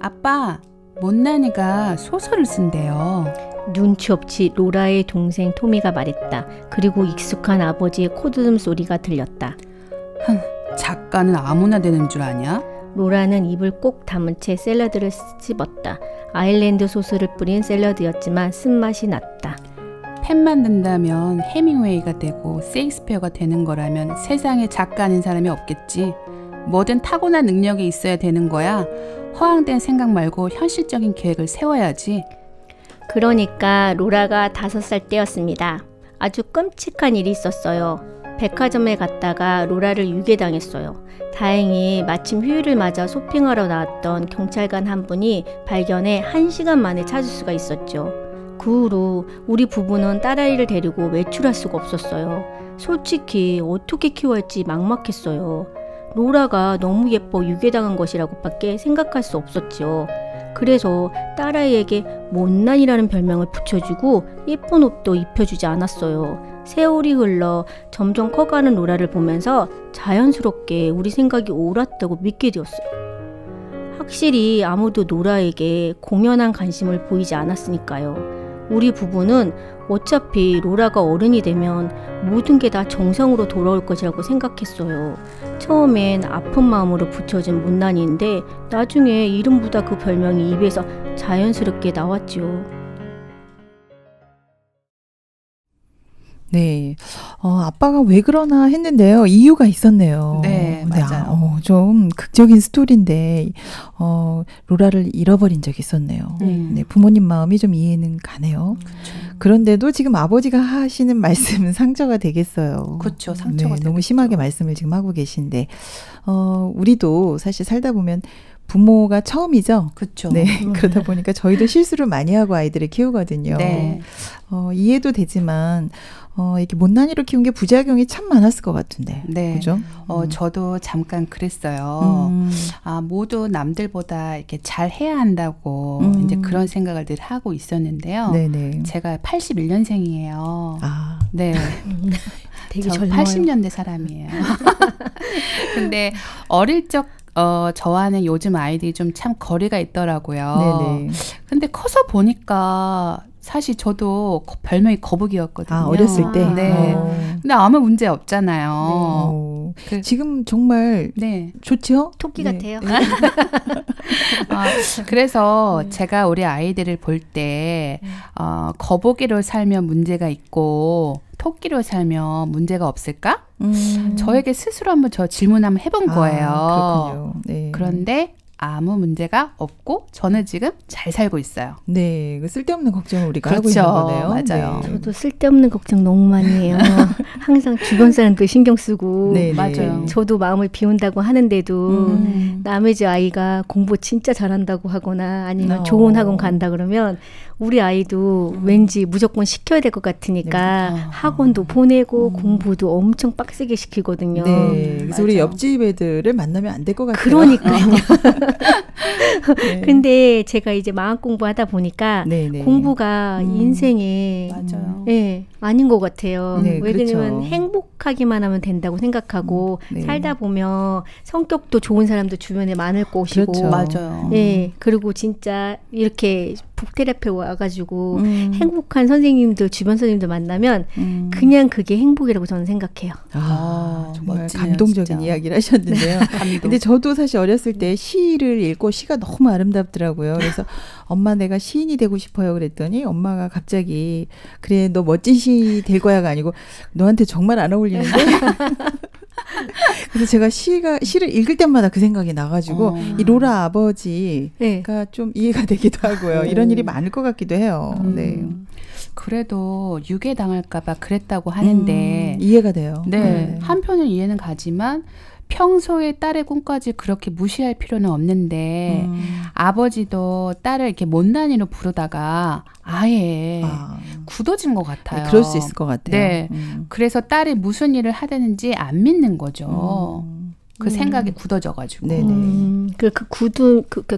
Speaker 2: 아빠, 못난이가 소설을 쓴대요.
Speaker 3: 눈치 없이 로라의 동생 토미가 말했다. 그리고 익숙한 아버지의 코드음 소리가 들렸다.
Speaker 2: 작가는 아무나 되는 줄 아냐?
Speaker 3: 로라는 입을 꼭 다문 채 샐러드를 씹었다. 아일랜드 소스를 뿌린 샐러드였지만 쓴맛이 났다.
Speaker 2: 펜 만든다면 해밍웨이가 되고 세익스피어가 되는 거라면 세상에 작가 아닌 사람이 없겠지. 뭐든 타고난 능력이 있어야 되는 거야. 허황된 생각 말고 현실적인 계획을 세워야지.
Speaker 3: 그러니까 로라가 5살 때였습니다. 아주 끔찍한 일이 있었어요. 백화점에 갔다가 로라를 유괴당했어요. 다행히 마침 휴일을 맞아 쇼핑하러 나왔던 경찰관 한 분이 발견해 1시간 만에 찾을 수가 있었죠. 그 후로 우리 부부는 딸아이를 데리고 외출할 수가 없었어요. 솔직히 어떻게 키워야 할지 막막했어요. 로라가 너무 예뻐 유괴당한 것이라고밖에 생각할 수 없었죠. 그래서 딸아이에게 못난이라는 별명을 붙여주고 예쁜 옷도 입혀주지 않았어요. 세월이 흘러 점점 커가는 로라를 보면서 자연스럽게 우리 생각이 옳았다고 믿게 되었어요. 확실히 아무도 로라에게 공연한 관심을 보이지 않았으니까요. 우리 부부는 어차피 로라가 어른이 되면 모든 게 다 정상으로 돌아올 것이라고 생각했어요. 처음엔 아픈 마음으로 붙여진 못난이인데 나중에 이름보다 그 별명이 입에서 자연스럽게 나왔죠.
Speaker 1: 네. 아빠가 왜 그러나 했는데요. 이유가 있었네요.
Speaker 2: 네, 맞아요.
Speaker 1: 좀 극적인 스토리인데 로라를 잃어버린 적이 있었네요. 네, 부모님 마음이 좀 이해는 가네요. 그런데도 지금 아버지가 하시는 말씀은 상처가 되겠어요.
Speaker 2: 그렇죠. 상처가
Speaker 1: 너무 심하게 말씀을 지금 하고 계신데 우리도 사실 살다 보면 부모가 처음이죠.
Speaker 2: 그렇죠.
Speaker 1: 네, 그러다 보니까 저희도 실수를 많이 하고 아이들을 키우거든요.
Speaker 2: 네.
Speaker 1: 이해도 되지만 이렇게 못난이로 키운 게 부작용이 참 많았을 것 같은데.
Speaker 2: 네.
Speaker 1: 그죠?
Speaker 2: 저도 잠깐 그랬어요. 모두 남들보다 이렇게 잘 해야 한다고 이제 그런 생각을 늘 하고 있었는데요.
Speaker 1: 네네.
Speaker 2: 제가 81년생이에요.
Speaker 1: 아,
Speaker 2: 네.
Speaker 3: 되게
Speaker 2: 저
Speaker 3: 젊어요.
Speaker 2: 80년대 사람이에요. 근데 어릴 적 저와는 요즘 아이들이 좀 참 거리가 있더라고요.
Speaker 1: 네네.
Speaker 2: 근데 커서 보니까 사실 저도 별명이 거북이였거든요.
Speaker 1: 아, 어렸을 때?
Speaker 2: 네. 근데 아무 문제 없잖아요.
Speaker 1: 지금 정말
Speaker 2: 네.
Speaker 1: 좋죠?
Speaker 3: 토끼
Speaker 1: 네.
Speaker 3: 같아요.
Speaker 2: 그래서 제가 우리 아이들을 볼 때 거북이로 살면 문제가 있고 토끼로 살면 문제가 없을까? 저에게 스스로 한번 저 질문 한번 해본 거예요.
Speaker 1: 그렇군요. 네.
Speaker 2: 그런데 아무 문제가 없고 저는 지금 잘 살고 있어요.
Speaker 1: 네, 그 쓸데없는 걱정을 우리가 하고
Speaker 2: 그렇죠.
Speaker 1: 있는 거네요.
Speaker 2: 맞아요.
Speaker 1: 네.
Speaker 3: 저도 쓸데없는 걱정 너무 많이 해요. 항상 주변 사람들 신경 쓰고
Speaker 1: 네,
Speaker 2: 맞아요.
Speaker 3: 저도 마음을 비운다고 하는데도 남의 집 아이가 공부 진짜 잘한다고 하거나 아니면 좋은 학원 간다 그러면 우리 아이도 왠지 무조건 시켜야 될 것 같으니까 학원도 보내고 공부도 엄청 빡세게 시키거든요.
Speaker 1: 네, 그래서 우리
Speaker 2: 맞아요.
Speaker 1: 옆집 애들을 만나면 안 될 것 같아요.
Speaker 3: 그러니까요.
Speaker 1: 네.
Speaker 3: 근데 제가 이제 마음 공부하다 보니까
Speaker 1: 네네.
Speaker 3: 공부가 인생에
Speaker 2: 맞아요.
Speaker 3: 네, 아닌 것 같아요.
Speaker 1: 네,
Speaker 3: 왜냐면
Speaker 1: 그렇죠.
Speaker 3: 행복하기만 하면 된다고 생각하고
Speaker 1: 네.
Speaker 3: 살다 보면 성격도 좋은 사람도 주변에 많을 것이고
Speaker 1: 그렇죠.
Speaker 2: 맞아요.
Speaker 3: 네, 그리고 진짜 이렇게 북테라피 와가지고
Speaker 1: 행복한
Speaker 3: 선생님들 주변 선생님들 만나면 그냥 그게 행복이라고 저는 생각해요.
Speaker 1: 정말
Speaker 2: 멋지네요,
Speaker 1: 감동적인
Speaker 2: 진짜.
Speaker 1: 이야기를 하셨는데요. 근데 저도 사실 어렸을 때 시를 읽고 시가 너무 아름답더라고요. 그래서 엄마 내가 시인이 되고 싶어요 그랬더니 엄마가 갑자기 그래 너 멋진 시인 될 거야가 아니고 너한테 정말 안 어울리는데 그래서 제가 시를 읽을 때마다 그 생각이 나가지고 이 로라 아버지가
Speaker 3: 네.
Speaker 1: 좀 이해가 되기도 하고요. 이런 일이 많을 것 같기도 해요. 네.
Speaker 2: 그래도 유괴 당할까봐 그랬다고 하는데
Speaker 1: 이해가 돼요.
Speaker 2: 네, 한편은 이해는 가지만 평소에 딸의 꿈까지 그렇게 무시할 필요는 없는데 아버지도 딸을 이렇게 못난이로 부르다가 아예 굳어진 것 같아요.
Speaker 1: 네, 그럴 수 있을 것 같아요.
Speaker 2: 네, 그래서 딸이 무슨 일을 하려는지 안 믿는 거죠. 그 생각이 굳어져가지고.
Speaker 1: 네네.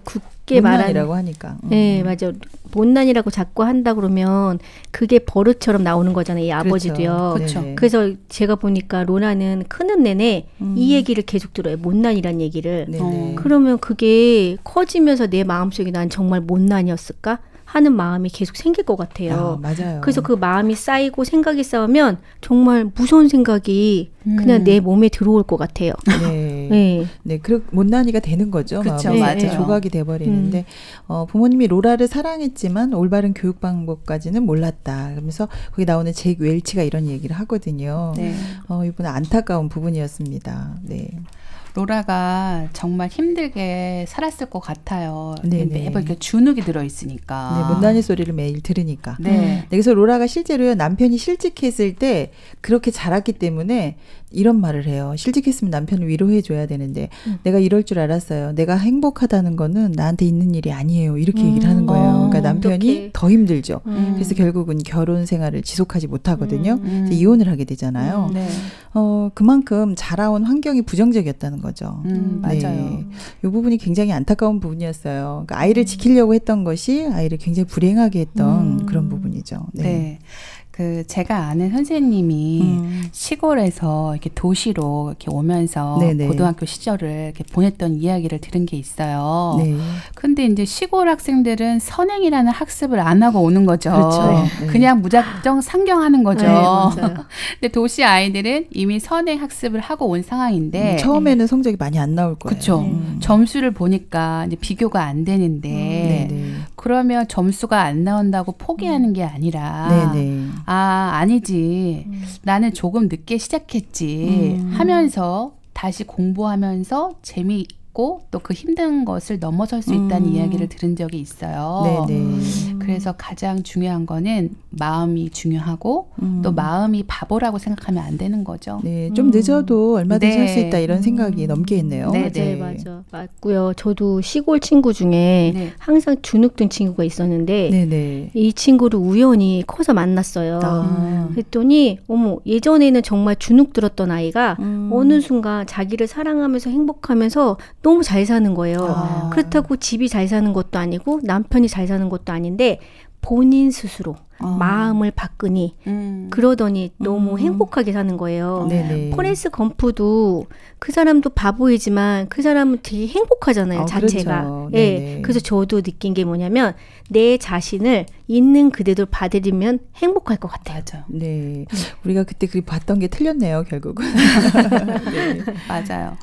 Speaker 3: 굳게 말하는
Speaker 1: 못난이라고 하니까.
Speaker 3: 네, 맞아. 못난이라고 자꾸 한다 그러면 그게 버릇처럼 나오는 거잖아요. 이 아버지도요.
Speaker 2: 그렇죠.
Speaker 1: 네네.
Speaker 3: 그래서 제가 보니까 로나는 크는 내내 이 얘기를 계속 들어요. 못난이란 얘기를.
Speaker 1: 네네.
Speaker 3: 그러면 그게 커지면서 내 마음속에 난 정말 못난이었을까 하는 마음이 계속 생길 것 같아요.
Speaker 1: 맞아요.
Speaker 3: 그래서 그 마음이 쌓이고 생각이 쌓으면 정말 무서운 생각이 그냥 내 몸에 들어올 것 같아요.
Speaker 1: 네.
Speaker 3: 네.
Speaker 1: 네,
Speaker 2: 못난이가
Speaker 1: 되는 거죠.
Speaker 2: 그쵸,
Speaker 1: 마음이.
Speaker 2: 맞아요.
Speaker 1: 조각이 돼버리는데 부모님이 로라를 사랑했지만 올바른 교육 방법까지는 몰랐다. 그러면서 거기 나오는 잭 웰치가 이런 얘기를 하거든요.
Speaker 2: 네.
Speaker 1: 이분은 안타까운 부분이었습니다. 네.
Speaker 2: 로라가 정말 힘들게 살았을 것 같아요.
Speaker 1: 네네.
Speaker 2: 매번 이렇게 주눅이 들어있으니까.
Speaker 1: 네, 못난이 소리를 매일 들으니까.
Speaker 2: 네.
Speaker 1: 그래서 로라가 실제로요 남편이 실직했을 때 그렇게 자랐기 때문에 이런 말을 해요. 실직했으면 남편을 위로해 줘야 되는데 내가 이럴 줄 알았어요. 내가 행복하다는 거는 나한테 있는 일이 아니에요. 이렇게 얘기를 하는 거예요. 그러니까 남편이
Speaker 3: 어떡해.
Speaker 1: 더 힘들죠. 그래서 결국은 결혼 생활을 지속하지 못하거든요. 그래서 이혼을 하게 되잖아요.
Speaker 2: 네.
Speaker 1: 그만큼 자라온 환경이 부정적이었다는 거죠.
Speaker 2: 맞아요.
Speaker 1: 이 부분이 굉장히 안타까운 부분이었어요. 그러니까 아이를 지키려고 했던 것이 아이를 굉장히 불행하게 했던 그런 부분이죠.
Speaker 2: 네. 제가 아는 선생님이 시골에서 이렇게 도시로 이렇게 오면서
Speaker 1: 네네.
Speaker 2: 고등학교 시절을 이렇게 보냈던 이야기를 들은 게 있어요.
Speaker 1: 네.
Speaker 2: 근데 이제 시골 학생들은 선행이라는 학습을 안 하고 오는 거죠.
Speaker 1: 그렇죠. 네.
Speaker 2: 그냥 무작정 상경하는 거죠.
Speaker 3: 네, 맞아요.
Speaker 2: 근데 도시 아이들은 이미 선행 학습을 하고 온 상황인데
Speaker 1: 처음에는 성적이 많이 안 나올 거예요.
Speaker 2: 그렇죠. 점수를 보니까 이제 비교가 안 되는데
Speaker 1: 네네.
Speaker 2: 그러면 점수가 안 나온다고 포기하는 게 아니라
Speaker 1: 네네.
Speaker 2: 아니지. 나는 조금 늦게 시작했지 하면서 다시 공부하면서 재미있고 또 그 힘든 것을 넘어설 수 있다는 이야기를 들은 적이 있어요.
Speaker 1: 네네.
Speaker 2: 그래서 가장 중요한 거는 마음이 중요하고 또 마음이 바보라고 생각하면 안 되는 거죠.
Speaker 1: 네, 좀 늦어도 얼마든지
Speaker 2: 네.
Speaker 1: 할 수 있다 이런 생각이 넘게 있네요.
Speaker 2: 네.
Speaker 3: 맞아. 맞고요. 저도 시골 친구 중에
Speaker 2: 네.
Speaker 3: 항상 주눅든 친구가 있었는데
Speaker 1: 네네.
Speaker 3: 이 친구를 우연히 커서 만났어요. 그랬더니 어머 예전에는 정말 주눅 들었던 아이가 어느 순간 자기를 사랑하면서 행복하면서 너무 잘 사는 거예요. 그렇다고 집이 잘 사는 것도 아니고 남편이 잘 사는 것도 아닌데 본인 스스로 마음을 바꾸니 그러더니 너무 행복하게 사는 거예요.
Speaker 1: 네네.
Speaker 3: 포레스트 검프도 그 사람도 바보이지만 그 사람은 되게 행복하잖아요. 자체가.
Speaker 1: 그렇죠.
Speaker 3: 예.
Speaker 1: 네네.
Speaker 3: 그래서 저도 느낀 게 뭐냐면 내 자신을 있는 그대로 받아들이면 행복할 것 같아요.
Speaker 2: 맞아.
Speaker 1: 네, 우리가 그때 그 봤던 게 틀렸네요, 결국은. 네.
Speaker 2: 맞아요.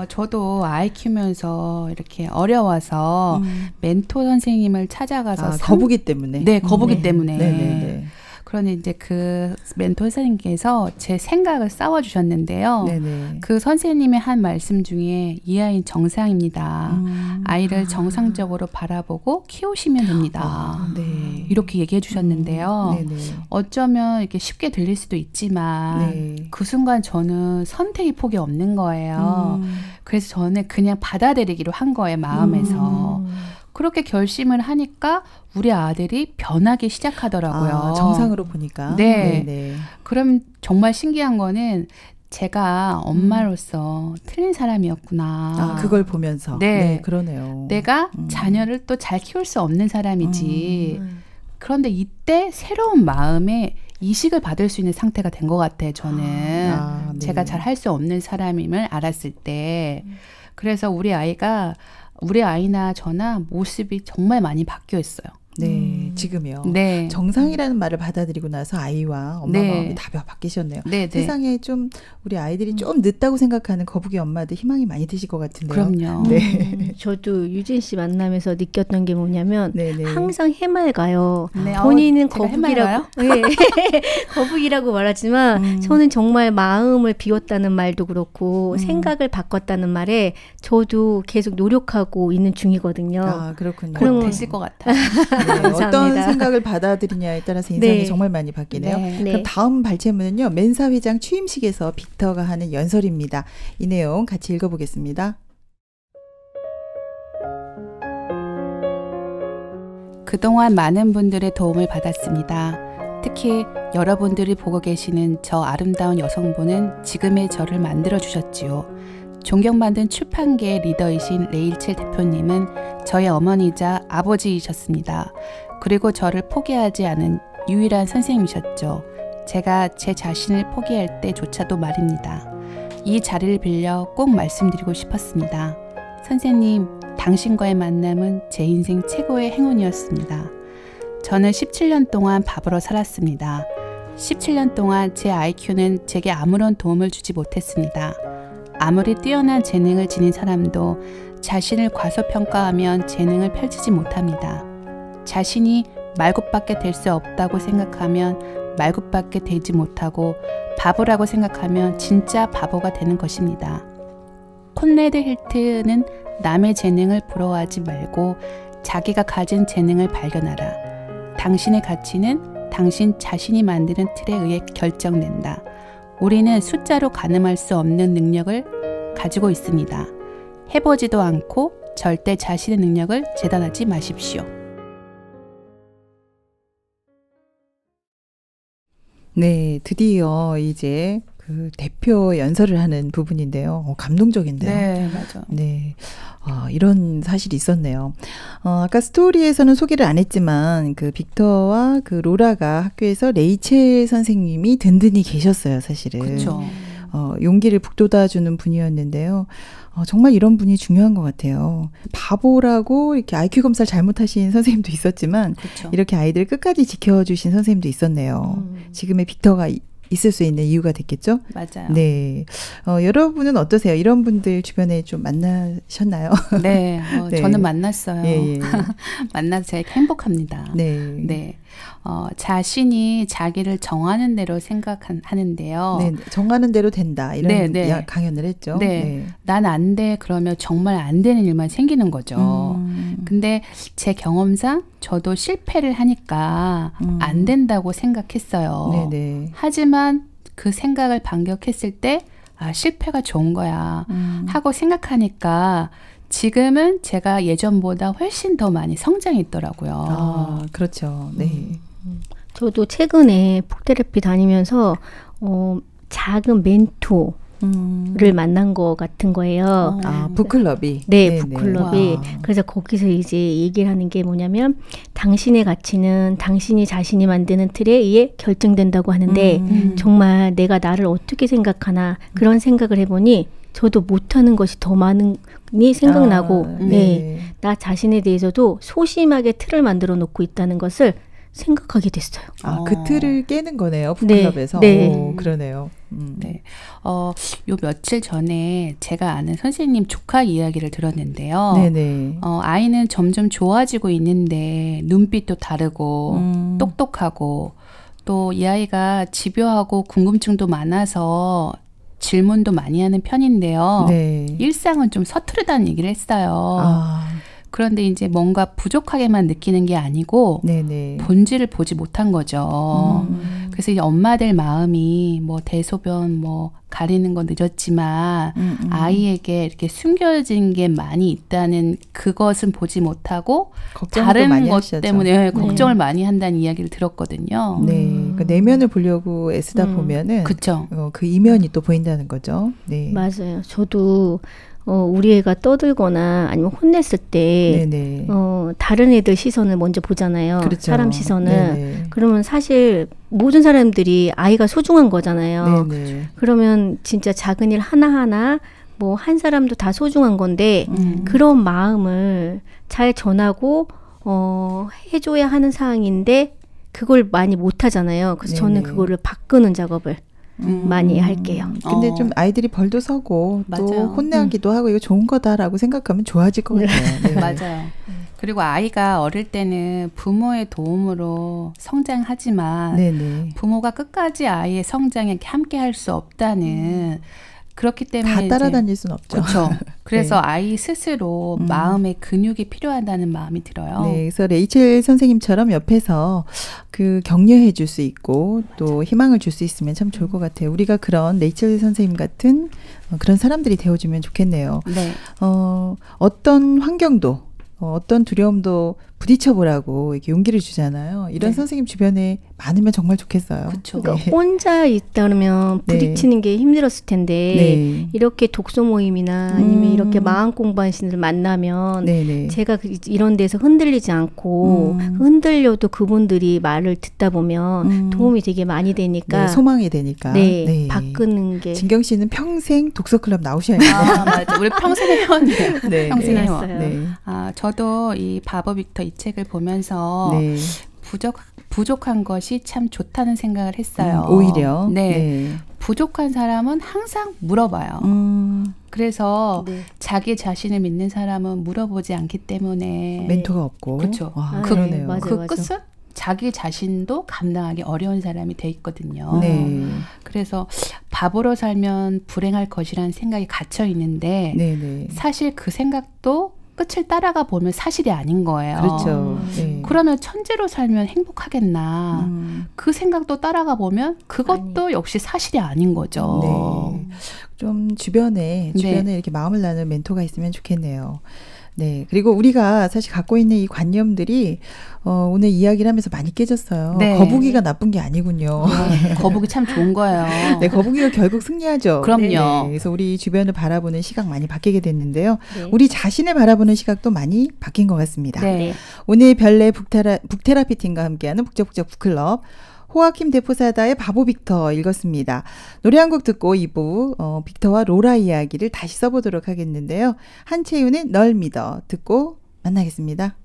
Speaker 2: 저도 아이 키우면서 이렇게 어려워서 멘토 선생님을 찾아가서
Speaker 1: 거부기 때문에.
Speaker 2: 네, 거부기
Speaker 3: 네.
Speaker 2: 때문에.
Speaker 1: 네네네.
Speaker 2: 그러니 이제 그 멘토 선생님께서 제 생각을 쌓아주셨는데요.
Speaker 1: 네네.
Speaker 2: 그 선생님의 한 말씀 중에 이 아이는 정상입니다. 아이를 정상적으로 바라보고 키우시면 됩니다.
Speaker 1: 네.
Speaker 2: 이렇게 얘기해 주셨는데요.
Speaker 1: 네네.
Speaker 2: 어쩌면 이렇게 쉽게 들릴 수도 있지만
Speaker 1: 네.
Speaker 2: 그 순간 저는 선택의 폭이 없는 거예요. 그래서 저는 그냥 받아들이기로 한 거예요, 마음에서. 그렇게 결심을 하니까 우리 아들이 변하기 시작하더라고요.
Speaker 1: 정상으로 보니까.
Speaker 2: 네.
Speaker 1: 네네.
Speaker 2: 그럼 정말 신기한 거는 제가 엄마로서 틀린 사람이었구나.
Speaker 1: 그걸 보면서.
Speaker 2: 네.
Speaker 1: 그러네요.
Speaker 2: 내가 자녀를 또 잘 키울 수 없는 사람이지. 그런데 이때 새로운 마음에 이식을 받을 수 있는 상태가 된 것 같아요. 저는
Speaker 1: 네.
Speaker 2: 제가 잘 할 수 없는 사람임을 알았을 때. 그래서 우리 아이나 저나 모습이 정말 많이 바뀌어 있어요.
Speaker 1: 네, 지금이요.
Speaker 2: 네.
Speaker 1: 정상이라는 말을 받아들이고 나서 아이와 엄마
Speaker 2: 네.
Speaker 1: 마음이 다 바뀌셨네요.
Speaker 2: 네, 네.
Speaker 1: 세상에 좀 우리 아이들이 좀 늦다고 생각하는 거북이 엄마들 희망이 많이 드실 것 같은데요.
Speaker 2: 그럼요.
Speaker 1: 네.
Speaker 3: 저도 유진 씨 만나면서 느꼈던 게 뭐냐면
Speaker 1: 네네.
Speaker 3: 항상 해맑아요.
Speaker 2: 네,
Speaker 3: 본인은
Speaker 2: 제가
Speaker 3: 거북이라고 네. 거북이라고 말하지만 저는 정말 마음을 비웠다는 말도 그렇고 생각을 바꿨다는 말에 저도 계속 노력하고 있는 중이거든요.
Speaker 1: 그렇군요.
Speaker 2: 곧 되실 것 같아요.
Speaker 1: 네, 어떤
Speaker 3: 감사합니다.
Speaker 1: 생각을 받아들이냐에 따라서 인생이
Speaker 3: 네.
Speaker 1: 정말 많이 바뀌네요.
Speaker 2: 네.
Speaker 3: 네.
Speaker 1: 그럼 다음 발제문은요. 멘사 회장 취임식에서 빅터가 하는 연설입니다. 이 내용 같이 읽어보겠습니다.
Speaker 2: 그동안 많은 분들의 도움을 받았습니다. 특히 여러분들이 보고 계시는 저 아름다운 여성분은 지금의 저를 만들어주셨지요. 존경받는 출판계의 리더이신 레이첼 대표님은 저의 어머니이자 아버지이셨습니다. 그리고 저를 포기하지 않은 유일한 선생님이셨죠. 제가 제 자신을 포기할 때조차도 말입니다. 이 자리를 빌려 꼭 말씀드리고 싶었습니다. 선생님, 당신과의 만남은 제 인생 최고의 행운이었습니다. 저는 17년 동안 바보로 살았습니다. 17년 동안 제 IQ는 제게 아무런 도움을 주지 못했습니다. 아무리 뛰어난 재능을 지닌 사람도 자신을 과소평가하면 재능을 펼치지 못합니다. 자신이 말굿밖에 될 수 없다고 생각하면 말굿밖에 되지 못하고 바보라고 생각하면 진짜 바보가 되는 것입니다. 콘레드 힐트는 남의 재능을 부러워하지 말고 자기가 가진 재능을 발견하라. 당신의 가치는 당신 자신이 만드는 틀에 의해 결정된다. 우리는 숫자로 가늠할 수 없는 능력을 가지고 있습니다. 해보지도 않고 절대 자신의 능력을 재단하지 마십시오.
Speaker 1: 네, 드디어 이제 그 대표 연설을 하는 부분인데요. 감동적인데요.
Speaker 2: 네, 맞아.
Speaker 1: 네, 이런 사실이 있었네요. 아까 스토리에서는 소개를 안 했지만 그 빅터와 그 로라가 학교에서 레이첼 선생님이 든든히 계셨어요, 사실은.
Speaker 2: 그렇죠.
Speaker 1: 용기를 북돋아주는 분이었는데요. 정말 이런 분이 중요한 것 같아요. 바보라고 이렇게 IQ 검사를 잘못하신 선생님도 있었지만
Speaker 2: 그렇죠.
Speaker 1: 이렇게 아이들 끝까지 지켜주신 선생님도 있었네요. 지금의 빅터가 있을 수 있는 이유가 됐겠죠?
Speaker 2: 맞아요.
Speaker 1: 네. 여러분은 어떠세요? 이런 분들 주변에 좀 만나셨나요?
Speaker 2: 네,
Speaker 1: 네.
Speaker 2: 저는 만났어요.
Speaker 1: 예.
Speaker 2: 만나서 제가 행복합니다.
Speaker 1: 네.
Speaker 2: 네. 자신이 자기를 정하는 대로 생각하는데요.
Speaker 1: 네, 정하는 대로 된다. 이런
Speaker 2: 네.
Speaker 1: 강연을 했죠.
Speaker 2: 네. 난 안 돼. 그러면 정말 안 되는 일만 생기는 거죠. 근데 제 경험상 저도 실패를 하니까 안 된다고 생각했어요.
Speaker 1: 네네.
Speaker 2: 하지만 그 생각을 반격했을 때 실패가 좋은 거야 하고 생각하니까 지금은 제가 예전보다 훨씬 더 많이 성장했더라고요.
Speaker 1: 그렇죠. 네.
Speaker 3: 저도 최근에 북테라피 다니면서 작은 멘토를 만난 것 같은 거예요.
Speaker 1: 북클럽이.
Speaker 3: 네,
Speaker 1: 네네.
Speaker 3: 북클럽이.
Speaker 2: 와.
Speaker 3: 그래서 거기서 이제 얘기를 하는 게 뭐냐면 당신의 가치는 당신이 자신이 만드는 틀에 의해 결정된다고 하는데 정말 내가 나를 어떻게 생각하나 그런 생각을 해보니 저도 못하는 것이 더 많이 생각나고 네, 나 자신에 대해서도 소심하게 틀을 만들어 놓고 있다는 것을 생각하게 됐어요.
Speaker 1: 그 틀을 깨는 거네요. 북클럽에서.
Speaker 3: 네.
Speaker 1: 오, 그러네요.
Speaker 2: 네. 요 며칠 전에 제가 아는 선생님 조카 이야기를 들었는데요.
Speaker 1: 네네.
Speaker 2: 아이는 점점 좋아지고 있는데 눈빛도 다르고 똑똑하고 또 이 아이가 집요하고 궁금증도 많아서 질문도 많이 하는 편인데요.
Speaker 1: 네.
Speaker 2: 일상은 좀 서투르다는 얘기를 했어요. 그런데 이제 뭔가 부족하게만 느끼는 게 아니고
Speaker 1: 네네.
Speaker 2: 본질을 보지 못한 거죠. 그래서 이제 엄마들 마음이 뭐 대소변 뭐 가리는 건 늦었지만 아이에게 이렇게 숨겨진 게 많이 있다는 그것은 보지 못하고 다른
Speaker 1: 많이
Speaker 2: 것
Speaker 1: 하시죠.
Speaker 2: 때문에 걱정을 많이 한다는 이야기를 들었거든요.
Speaker 1: 네, 그 내면을 보려고 애쓰다 보면은
Speaker 2: 그쵸.
Speaker 1: 그 이면이 또 보인다는 거죠. 네.
Speaker 3: 맞아요. 저도 우리 애가 떠들거나 아니면 혼냈을 때
Speaker 1: 네네.
Speaker 3: 다른 애들 시선을 먼저 보잖아요.
Speaker 1: 그렇죠.
Speaker 3: 사람 시선을.
Speaker 1: 네네.
Speaker 3: 그러면 사실 모든 사람들이 아이가 소중한 거잖아요.
Speaker 1: 네네.
Speaker 3: 그러면 진짜 작은 일 하나하나 뭐 한 사람도 다 소중한 건데 그런 마음을 잘 전하고 해줘야 하는 상황인데 그걸 많이 못 하잖아요. 그래서 저는
Speaker 1: 네네.
Speaker 3: 그거를 바꾸는 작업을 많이 할게요.
Speaker 1: 근데 좀 아이들이 벌도 서고 또
Speaker 2: 맞아요.
Speaker 1: 혼내기도 하고 이거 좋은 거다라고 생각하면 좋아질 것 같아요. 네.
Speaker 2: 맞아요. 그리고 아이가 어릴 때는 부모의 도움으로 성장하지만
Speaker 1: 네네.
Speaker 2: 부모가 끝까지 아이의 성장에 함께 할 수 없다는 그렇기 때문에
Speaker 1: 다 따라다닐 수는 없죠.
Speaker 2: 그렇죠. 그래서
Speaker 1: 네.
Speaker 2: 아이 스스로 마음의 근육이 필요하다는 마음이 들어요.
Speaker 1: 네, 그래서 레이첼 선생님처럼 옆에서 그 격려해 줄 수 있고 또 희망을 줄 수 있으면 참 좋을 것 같아요. 우리가 그런 레이첼 선생님 같은 그런 사람들이 되어주면 좋겠네요.
Speaker 2: 네.
Speaker 1: 어떤 환경도 어떤 두려움도 부딪혀보라고 이렇게 용기를 주잖아요. 이런
Speaker 2: 네.
Speaker 1: 선생님 주변에 많으면 정말 좋겠어요.
Speaker 2: 그렇죠.
Speaker 3: 그러니까 혼자 있다면 부딪히는 게 힘들었을 텐데
Speaker 1: 네.
Speaker 3: 이렇게 독서 모임이나 아니면 이렇게 마음 공부하시는 분들 만나면
Speaker 1: 네네.
Speaker 3: 제가 이런 데서 흔들리지 않고 흔들려도 그분들이 말을 듣다 보면 도움이 되게 많이 되니까
Speaker 1: 네, 소망이 되니까.
Speaker 3: 네, 바꾸는 게
Speaker 1: 진경 씨는 평생 독서클럽 나오셔야 돼요.
Speaker 2: 맞아. 우리 평생 회원이에요.
Speaker 1: 네,
Speaker 2: 평생
Speaker 1: 네.
Speaker 2: 회원.
Speaker 1: 네.
Speaker 2: 저도 이 바버 빅터 이 책을 보면서
Speaker 1: 네.
Speaker 2: 부족한 것이 참 좋다는 생각을 했어요.
Speaker 1: 오히려.
Speaker 2: 네. 부족한 사람은 항상 물어봐요. 그래서
Speaker 3: 네.
Speaker 2: 자기 자신을 믿는 사람은 물어보지 않기 때문에
Speaker 1: 멘토가 없고.
Speaker 2: 그렇죠.
Speaker 1: 와,
Speaker 3: 네,
Speaker 1: 그러네요.
Speaker 3: 맞아요.
Speaker 2: 그 끝은 자기 자신도 감당하기 어려운 사람이 돼 있거든요.
Speaker 1: 네.
Speaker 2: 그래서 바보로 살면 불행할 것이라는 생각이 갇혀 있는데
Speaker 1: 네네.
Speaker 2: 사실 그 생각도 끝을 따라가 보면 사실이 아닌 거예요.
Speaker 1: 그렇죠. 네.
Speaker 2: 그러면 천재로 살면 행복하겠나. 그 생각도 따라가 보면 그것도 역시 사실이 아닌 거죠.
Speaker 1: 네. 좀 주변에 이렇게 마음을 나눌 멘토가 있으면 좋겠네요. 네. 그리고 우리가 사실 갖고 있는 이 관념들이 오늘 이야기를 하면서 많이 깨졌어요.
Speaker 2: 네.
Speaker 1: 거북이가 나쁜 게 아니군요.
Speaker 2: 네, 거북이 참 좋은 거예요.
Speaker 1: 네, 거북이가 결국 승리하죠.
Speaker 2: 그럼요.
Speaker 1: 네, 그래서 우리 주변을 바라보는 시각 많이 바뀌게 됐는데요.
Speaker 3: 네.
Speaker 1: 우리 자신을 바라보는 시각도 많이 바뀐 것 같습니다.
Speaker 2: 네.
Speaker 1: 오늘 별내 북테라피 팀과 함께하는 북적북적 북클럽 호아킴 데포사다의 바보 빅터 읽었습니다. 노래 한 곡 듣고 2부 빅터와 로라 이야기를 다시 써보도록 하겠는데요. 한채윤의 널 믿어 듣고 만나겠습니다.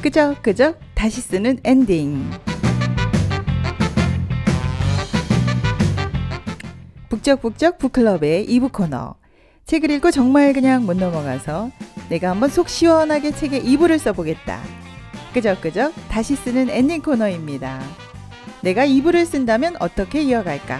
Speaker 1: 끄적끄적 다시 쓰는 엔딩. 북적북적 북클럽의 2부 코너. 책을 읽고 정말 그냥 못 넘어가서 내가 한번 속 시원하게 책에 2부를 써보겠다. 끄적끄적 다시 쓰는 엔딩 코너입니다. 내가 2부를 쓴다면 어떻게 이어갈까?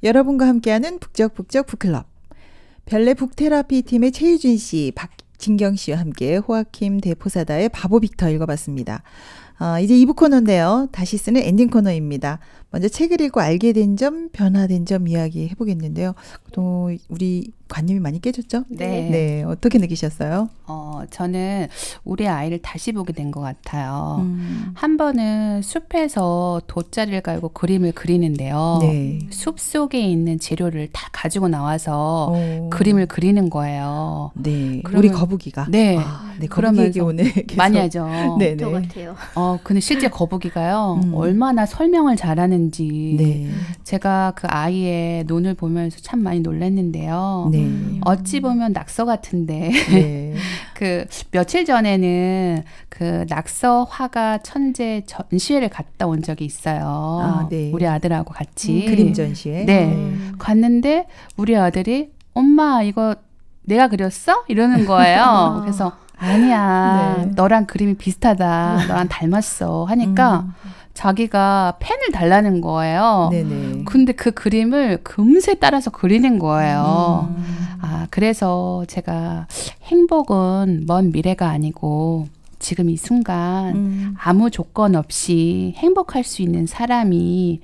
Speaker 1: 여러분과 함께하는 북적북적 북클럽. 별내 북테라피 팀의 최유진 씨, 박진경 씨와 함께 호아킴 대포사다의 바보 빅터 읽어봤습니다. 이제 2부 코너인데요. 다시 쓰는 엔딩 코너입니다. 먼저 책을 읽고 알게 된 점, 변화된 점 이야기 해보겠는데요. 또 우리 관념이 많이 깨졌죠?
Speaker 2: 네.
Speaker 1: 어떻게 느끼셨어요?
Speaker 2: 저는 우리 아이를 다시 보게 된 것 같아요. 한 번은 숲에서 돗자리를 깔고 그림을 그리는데요.
Speaker 1: 네.
Speaker 2: 숲 속에 있는 재료를 다 가지고 나와서 그림을 그리는 거예요.
Speaker 1: 네.
Speaker 2: 그러면,
Speaker 1: 우리 거북이가.
Speaker 2: 네.
Speaker 1: 네. 거북이 얘기 오늘 계속
Speaker 2: 많이 하죠.
Speaker 1: 네.
Speaker 3: 저 같아요.
Speaker 2: 근데 실제 거북이가요. 얼마나 설명을 잘하는지.
Speaker 1: 네.
Speaker 2: 제가 그 아이의 눈을 보면서 참 많이 놀랐는데요.
Speaker 1: 네.
Speaker 2: 어찌 보면 낙서 같은데
Speaker 1: 네.
Speaker 2: 그 며칠 전에는 그 낙서 화가 천재 전시회를 갔다 온 적이 있어요.
Speaker 1: 네.
Speaker 2: 우리 아들하고 같이
Speaker 1: 그림 전시회.
Speaker 2: 네. 갔는데 우리 아들이 엄마 이거 내가 그렸어? 이러는 거예요. 그래서 아니야.
Speaker 1: 네.
Speaker 2: 너랑 그림이 비슷하다. 너랑 닮았어. 하니까 자기가 펜을 달라는 거예요.
Speaker 1: 네네.
Speaker 2: 근데 그 그림을 금세 따라서 그리는 거예요. 그래서 제가 행복은 먼 미래가 아니고 지금 이 순간 아무 조건 없이 행복할 수 있는 사람이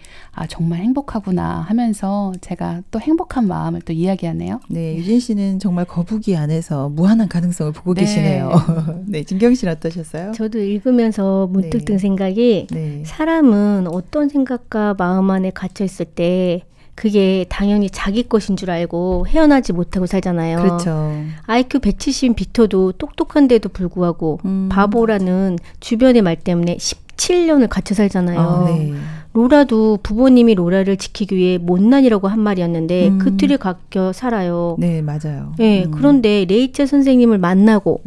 Speaker 2: 정말 행복하구나 하면서 제가 또 행복한 마음을 또 이야기하네요.
Speaker 1: 네, 유진 씨는 정말 거북이 안에서 무한한 가능성을 보고
Speaker 2: 네.
Speaker 1: 계시네요. 네, 진경 씨는 어떠셨어요?
Speaker 3: 저도 읽으면서 문득 든 생각이
Speaker 1: 네.
Speaker 3: 사람은 어떤 생각과 마음 안에 갇혀 있을 때 그게 당연히 자기 것인 줄 알고 헤어나지 못하고 살잖아요.
Speaker 1: 그렇죠.
Speaker 3: IQ 170인 빅터도 똑똑한데도 불구하고 바보라는 주변의 말 때문에 17년을 갇혀 살잖아요.
Speaker 1: 네.
Speaker 3: 로라도 부모님이 로라를 지키기 위해 못난이라고 한 말이었는데 그 틀에 깎여 살아요.
Speaker 1: 네, 맞아요.
Speaker 3: 네, 그런데 레이첼 선생님을 만나고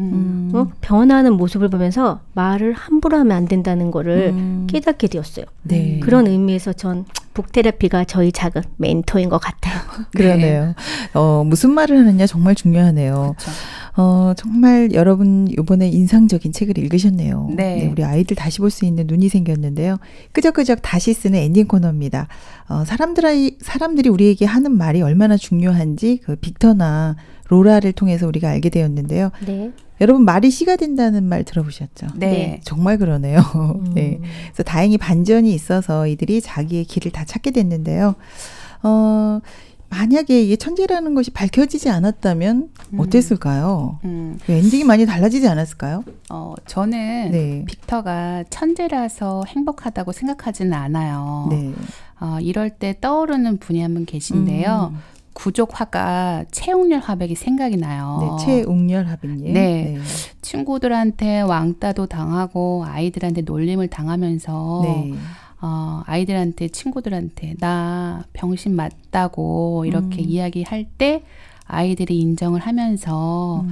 Speaker 3: 변하는 모습을 보면서 말을 함부로 하면 안 된다는 거를 깨닫게 되었어요.
Speaker 1: 네.
Speaker 3: 그런 의미에서 전 북테라피가 저희 작은 멘토인 것 같아요.
Speaker 1: 그러네요. 무슨 말을 하느냐 정말 중요하네요.
Speaker 2: 그렇죠.
Speaker 1: 정말 여러분 이번에 인상적인 책을 읽으셨네요.
Speaker 2: 네.
Speaker 1: 우리 아이들 다시 볼 수 있는 눈이 생겼는데요. 끄적끄적 다시 쓰는 엔딩 코너입니다. 사람들이 우리에게 하는 말이 얼마나 중요한지 그 빅터나 로라를 통해서 우리가 알게 되었는데요.
Speaker 3: 네.
Speaker 1: 여러분 말이 씨가 된다는 말 들어보셨죠?
Speaker 2: 네.
Speaker 1: 정말 그러네요. 네. 그래서 다행히 반전이 있어서 이들이 자기의 길을 다 찾게 됐는데요. 만약에 이게 천재라는 것이 밝혀지지 않았다면 어땠을까요? 그 엔딩이 많이 달라지지 않았을까요?
Speaker 2: 저는
Speaker 1: 네.
Speaker 2: 빅터가 천재라서 행복하다고 생각하지는 않아요.
Speaker 1: 네.
Speaker 2: 이럴 때 떠오르는 분이 한 분 계신데요. 구족 화가 최웅렬 화백이 생각이 나요.
Speaker 1: 네, 최웅렬 화백님.
Speaker 2: 네. 친구들한테 왕따도 당하고 아이들한테 놀림을 당하면서
Speaker 1: 네.
Speaker 2: 아이들한테 친구들한테 나 병신 맞다고 이렇게 이야기할 때 아이들이 인정을 하면서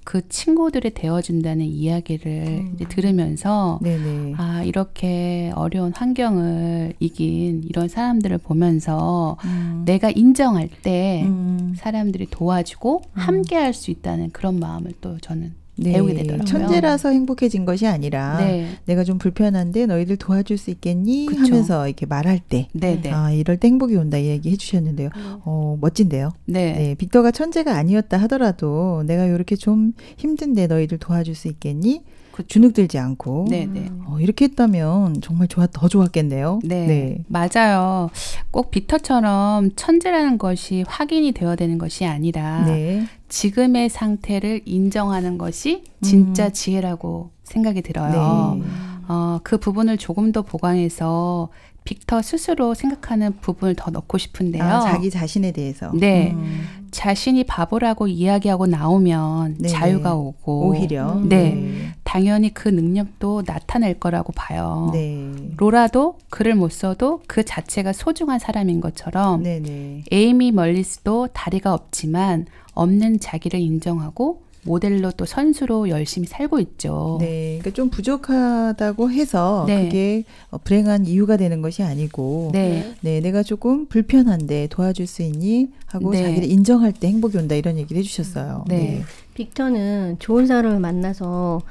Speaker 2: 그 친구들이 되어준다는 이야기를 이제 들으면서
Speaker 1: 네네.
Speaker 2: 이렇게 어려운 환경을 이긴 이런 사람들을 보면서 내가 인정할 때 사람들이 도와주고 함께할 수 있다는 그런 마음을 또 저는
Speaker 1: 네.
Speaker 2: 배우게 되더라고요.
Speaker 1: 천재라서 행복해진 것이 아니라
Speaker 2: 네.
Speaker 1: 내가 좀 불편한데 너희들 도와줄 수 있겠니?
Speaker 2: 그쵸.
Speaker 1: 하면서 이렇게 말할 때
Speaker 2: 네네.
Speaker 1: 이럴 때 행복이 온다 이 얘기 해주셨는데요. 멋진데요.
Speaker 2: 네.
Speaker 1: 네, 빅터가 천재가 아니었다 하더라도 내가 이렇게 좀 힘든데 너희들 도와줄 수 있겠니? 주눅 들지 않고
Speaker 2: 네네.
Speaker 1: 이렇게 했다면 정말 더 좋았겠네요.
Speaker 2: 네, 맞아요. 꼭 빅터처럼 천재라는 것이 확인이 되어야 되는 것이 아니라
Speaker 1: 네.
Speaker 2: 지금의 상태를 인정하는 것이 진짜 지혜라고 생각이 들어요.
Speaker 1: 네.
Speaker 2: 그 부분을 조금 더 보강해서 빅터 스스로 생각하는 부분을 더 넣고 싶은데요.
Speaker 1: 자기 자신에 대해서.
Speaker 2: 네. 자신이 바보라고 이야기하고 나오면
Speaker 1: 네네.
Speaker 2: 자유가 오고
Speaker 1: 오히려.
Speaker 2: 네. 당연히 그 능력도 나타낼 거라고 봐요.
Speaker 1: 네.
Speaker 2: 로라도 글을 못 써도 그 자체가 소중한 사람인 것처럼
Speaker 1: 네네.
Speaker 2: 에이미 멀리스도 다리가 없지만 없는 자기를 인정하고 모델로 또 선수로 열심히 살고 있죠.
Speaker 1: 네, 그러니까 좀 부족하다고 해서
Speaker 2: 네.
Speaker 1: 그게 불행한 이유가 되는 것이 아니고,
Speaker 2: 네.
Speaker 1: 네, 내가 조금 불편한데 도와줄 수 있니? 하고
Speaker 2: 네.
Speaker 1: 자기를 인정할 때 행복이 온다 이런 얘기를 해주셨어요.
Speaker 2: 네.
Speaker 3: 빅터는 좋은 사람을 만나서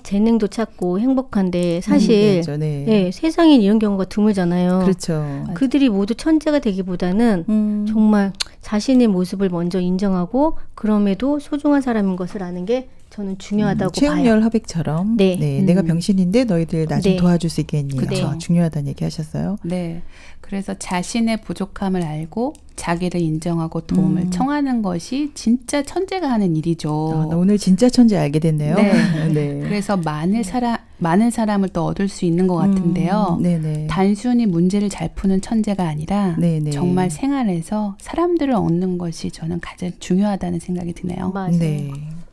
Speaker 3: 재능도 찾고 행복한데 사실
Speaker 1: 그렇죠. 네.
Speaker 3: 네, 세상엔 이런 경우가 드물잖아요.
Speaker 1: 그렇죠.
Speaker 3: 그들이 모두 천재가 되기보다는 정말 자신의 모습을 먼저 인정하고 그럼에도 소중한 사람인 것을 아는 게 저는 중요하다고 봐요.
Speaker 1: 최영렬 화백처럼
Speaker 3: 네.
Speaker 1: 내가 병신인데 너희들 나 좀
Speaker 3: 네.
Speaker 1: 도와줄 수 있겠니?
Speaker 3: 그렇죠.
Speaker 1: 중요하다는 얘기 하셨어요.
Speaker 2: 네. 그래서 자신의 부족함을 알고 자기를 인정하고 도움을 청하는 것이 진짜 천재가 하는 일이죠.
Speaker 1: 나 오늘 진짜 천재 알게 됐네요.
Speaker 2: 네.
Speaker 1: 네.
Speaker 2: 그래서 많은 사람을 또 얻을 수 있는 것 같은데요.
Speaker 1: 네네.
Speaker 2: 단순히 문제를 잘 푸는 천재가 아니라
Speaker 1: 네네.
Speaker 2: 정말 생활에서 사람들을 얻는 것이 저는 가장 중요하다는 생각이 드네요.
Speaker 3: 맞아요.
Speaker 1: 네.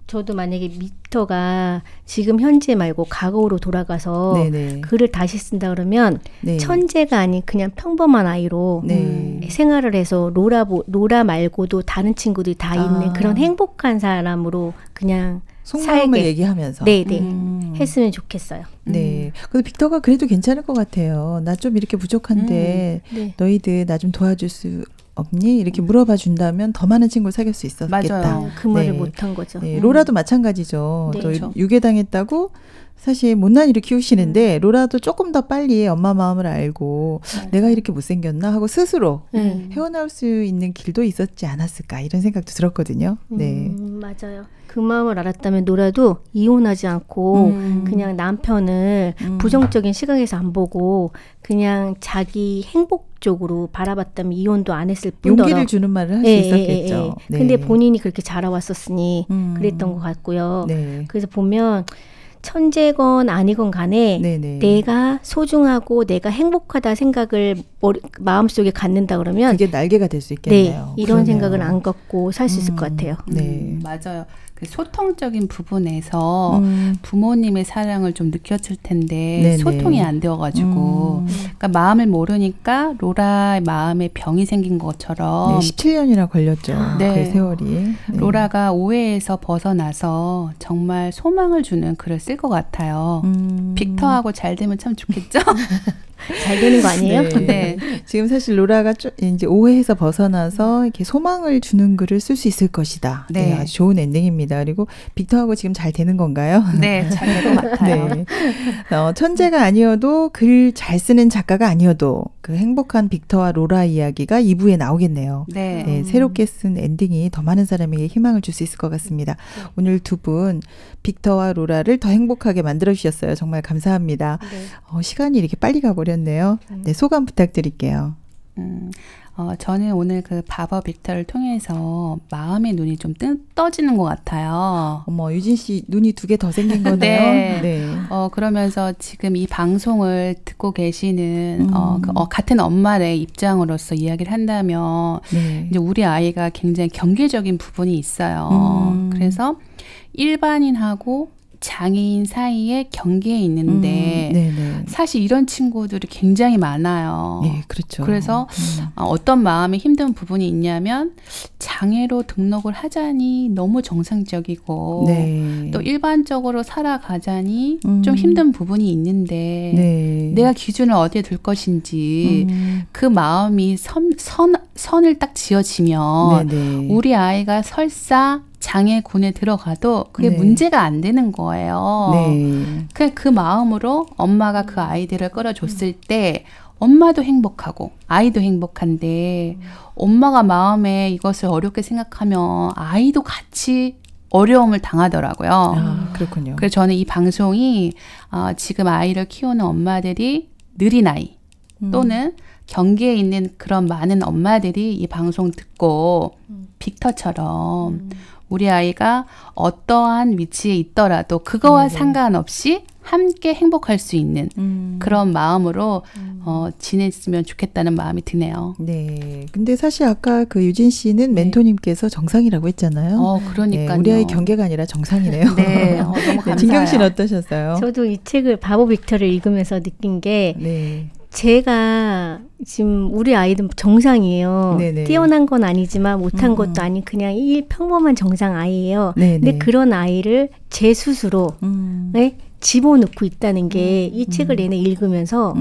Speaker 3: 저도 만약에 빅터가 지금 현재 말고 과거로 돌아가서
Speaker 1: 네네.
Speaker 3: 글을 다시 쓴다 그러면
Speaker 1: 네.
Speaker 3: 천재가 아닌 그냥 평범한 아이로
Speaker 1: 네.
Speaker 3: 생활을 해서 로라 말고도 다른 친구들이 다 있는 그런 행복한 사람으로 그냥
Speaker 1: 속마음을
Speaker 3: 살게.
Speaker 1: 얘기하면서.
Speaker 3: 네네 했으면 좋겠어요.
Speaker 1: 네. 근데 빅터가 그래도 괜찮을 것 같아요. 나 좀 이렇게 부족한데
Speaker 3: 네.
Speaker 1: 너희들 나 좀 도와줄 수 없니? 이렇게 물어봐 준다면 더 많은 친구를 사귈 수 있었겠다.
Speaker 2: 맞아요.
Speaker 3: 그 말을
Speaker 1: 네.
Speaker 3: 못한 거죠.
Speaker 1: 네, 로라도 마찬가지죠.
Speaker 3: 네,
Speaker 1: 또
Speaker 2: 그렇죠.
Speaker 1: 유괴당했다고 사실 못난이를 키우시는데 로라도 조금 더 빨리 엄마 마음을 알고 내가 이렇게 못생겼나 하고 스스로 헤어나올 수 있는 길도 있었지 않았을까 이런 생각도 들었거든요. 네.
Speaker 3: 맞아요. 그 마음을 알았다면 노라도 이혼하지 않고 그냥 남편을 부정적인 시각에서 안 보고 그냥 자기 행복 쪽으로 바라봤다면 이혼도 안 했을 뿐더러
Speaker 1: 용기를 주는 말을 할 수 있었겠죠. 네.
Speaker 3: 근데 본인이 그렇게 자라왔었으니 그랬던 것 같고요.
Speaker 1: 네.
Speaker 3: 그래서 보면 천재건 아니건 간에
Speaker 1: 네네.
Speaker 3: 내가 소중하고 내가 행복하다 생각을 마음속에 갖는다 그러면
Speaker 1: 그게 날개가 될 수 있겠네요.
Speaker 3: 이런
Speaker 1: 그러네요.
Speaker 3: 생각을 안 갖고 살 수 있을 것 같아요.
Speaker 1: 네.
Speaker 2: 맞아요. 그 소통적인 부분에서 부모님의 사랑을 좀 느꼈을 텐데
Speaker 1: 네네.
Speaker 2: 소통이 안 되어가지고 그러니까 마음을 모르니까 로라의 마음에 병이 생긴 것처럼
Speaker 1: 17년이나 걸렸죠.
Speaker 2: 네.
Speaker 1: 그 세월이. 네.
Speaker 2: 로라가 오해에서 벗어나서 정말 소망을 주는 글을 쓸 것 같아요. 빅터하고 잘 되면 참 좋겠죠?
Speaker 3: 잘 되는 거 아니에요?
Speaker 2: 네.
Speaker 1: 지금 사실 로라가 이제 오해에서 벗어나서 이렇게 소망을 주는 글을 쓸 수 있을 것이다.
Speaker 2: 네.
Speaker 1: 아주 좋은 엔딩입니다. 그리고 빅터하고 지금 잘 되는 건가요?
Speaker 2: 네, 잘 될 것 같아요.
Speaker 1: 네. 천재가 아니어도 글 잘 쓰는 작가가 아니어도 그 행복한 빅터와 로라 이야기가 2부에 나오겠네요.
Speaker 2: 네.
Speaker 1: 네, 새롭게 쓴 엔딩이 더 많은 사람에게 희망을 줄 수 있을 것 같습니다. 오늘 두 분 빅터와 로라를 더 행복하게 만들어주셨어요. 정말 감사합니다.
Speaker 3: 네.
Speaker 1: 시간이 이렇게 빨리 가버렸네요. 네, 소감 부탁드릴게요.
Speaker 2: 저는 오늘 그 바버 빅터를 통해서 마음의 눈이 좀 떠지는 것 같아요.
Speaker 1: 어머, 유진 씨 눈이 2개 더 생긴 거네요.
Speaker 2: 네.
Speaker 1: 네.
Speaker 2: 그러면서 지금 이 방송을 듣고 계시는 같은 엄마의 입장으로서 이야기를 한다면
Speaker 1: 네.
Speaker 2: 이제 우리 아이가 굉장히 경계적인 부분이 있어요. 그래서 일반인하고 장애인 사이에 경계에 있는데
Speaker 1: 네네.
Speaker 2: 사실 이런 친구들이 굉장히 많아요.
Speaker 1: 예, 그렇죠.
Speaker 2: 그래서 어떤 마음에 힘든 부분이 있냐면 장애로 등록을 하자니 너무 정상적이고
Speaker 1: 네.
Speaker 2: 또 일반적으로 살아가자니 좀 힘든 부분이 있는데
Speaker 1: 네.
Speaker 2: 내가 기준을 어디에 둘 것인지 그 마음이 선을 딱 지어지면
Speaker 1: 네네.
Speaker 2: 우리 아이가 설사 장애군에 들어가도 그게
Speaker 1: 네.
Speaker 2: 문제가 안 되는 거예요.
Speaker 1: 네.
Speaker 2: 그냥 그 마음으로 엄마가 그 아이들을 끌어줬을 때 엄마도 행복하고 아이도 행복한데 엄마가 마음에 이것을 어렵게 생각하면 아이도 같이 어려움을 당하더라고요.
Speaker 1: 아, 그렇군요.
Speaker 2: 그래서 저는 이 방송이 지금 아이를 키우는 엄마들이 느린 아이 또는 경계에 있는 그런 많은 엄마들이 이 방송 듣고 빅터처럼 우리 아이가 어떠한 위치에 있더라도 그거와 상관없이 함께 행복할 수 있는 그런 마음으로 지냈으면 좋겠다는 마음이 드네요.
Speaker 1: 네. 근데 사실 아까 그 유진 씨는 멘토님께서 정상이라고 했잖아요.
Speaker 2: 그러니까요.
Speaker 1: 네, 우리 아이 경계가 아니라 정상이네요.
Speaker 2: 네, 너무 감사해요.
Speaker 1: 진경 씨는 어떠셨어요?
Speaker 3: 저도 이 책을 바보 빅터를 읽으면서 느낀 게
Speaker 1: 네.
Speaker 3: 제가 지금 우리 아이는 정상이에요.
Speaker 1: 네네.
Speaker 3: 뛰어난 건 아니지만 못한 것도 아닌 그냥 평범한 정상 아이예요.
Speaker 1: 네네.
Speaker 3: 근데 그런 아이를 제 스스로 네? 집어넣고 있다는 게 이 책을 내내 읽으면서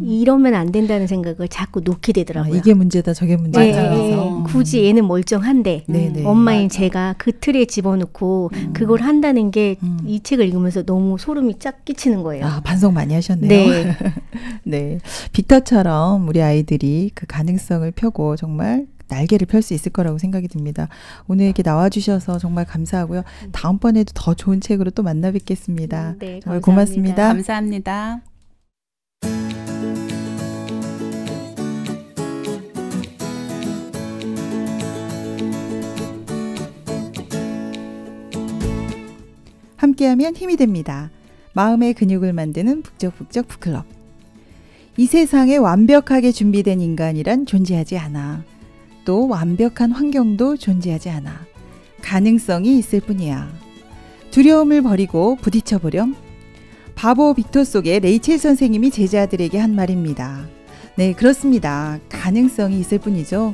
Speaker 3: 이러면 안 된다는 생각을 자꾸 놓게 되더라고요.
Speaker 1: 이게 문제다 저게 문제다.
Speaker 3: 네, 굳이 얘는 멀쩡한데 엄마인 제가 그 틀에 집어넣고 그걸 한다는 게 이 책을 읽으면서 너무 소름이 쫙 끼치는 거예요.
Speaker 1: 아, 반성 많이 하셨네요.
Speaker 3: 네.
Speaker 1: 네. 빅터처럼 우리 아이들이 그 가능성을 펴고 정말 날개를 펼 수 있을 거라고 생각이 듭니다. 오늘 이렇게 나와주셔서 정말 감사하고요. 다음번에도 더 좋은 책으로 또 만나 뵙겠습니다.
Speaker 3: 네,
Speaker 1: 정말
Speaker 3: 감사합니다.
Speaker 1: 고맙습니다.
Speaker 2: 감사합니다.
Speaker 1: 함께하면 힘이 됩니다. 마음의 근육을 만드는 북적북적 북클럽. 이 세상에 완벽하게 준비된 인간이란 존재하지 않아. 또 완벽한 환경도 존재하지 않아. 가능성이 있을 뿐이야. 두려움을 버리고 부딪혀보렴. 바보 빅터 속의 레이첼 선생님이 제자들에게 한 말입니다. 네, 그렇습니다. 가능성이 있을 뿐이죠.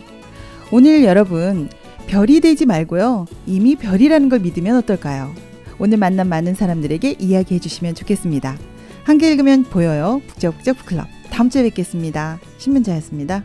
Speaker 1: 오늘 여러분, 별이 되지 말고요. 이미 별이라는 걸 믿으면 어떨까요? 오늘 만난 많은 사람들에게 이야기해 주시면 좋겠습니다. 한개 읽으면 보여요. 북적북적 북클럽. 다음 주에 뵙겠습니다. 신문자였습니다.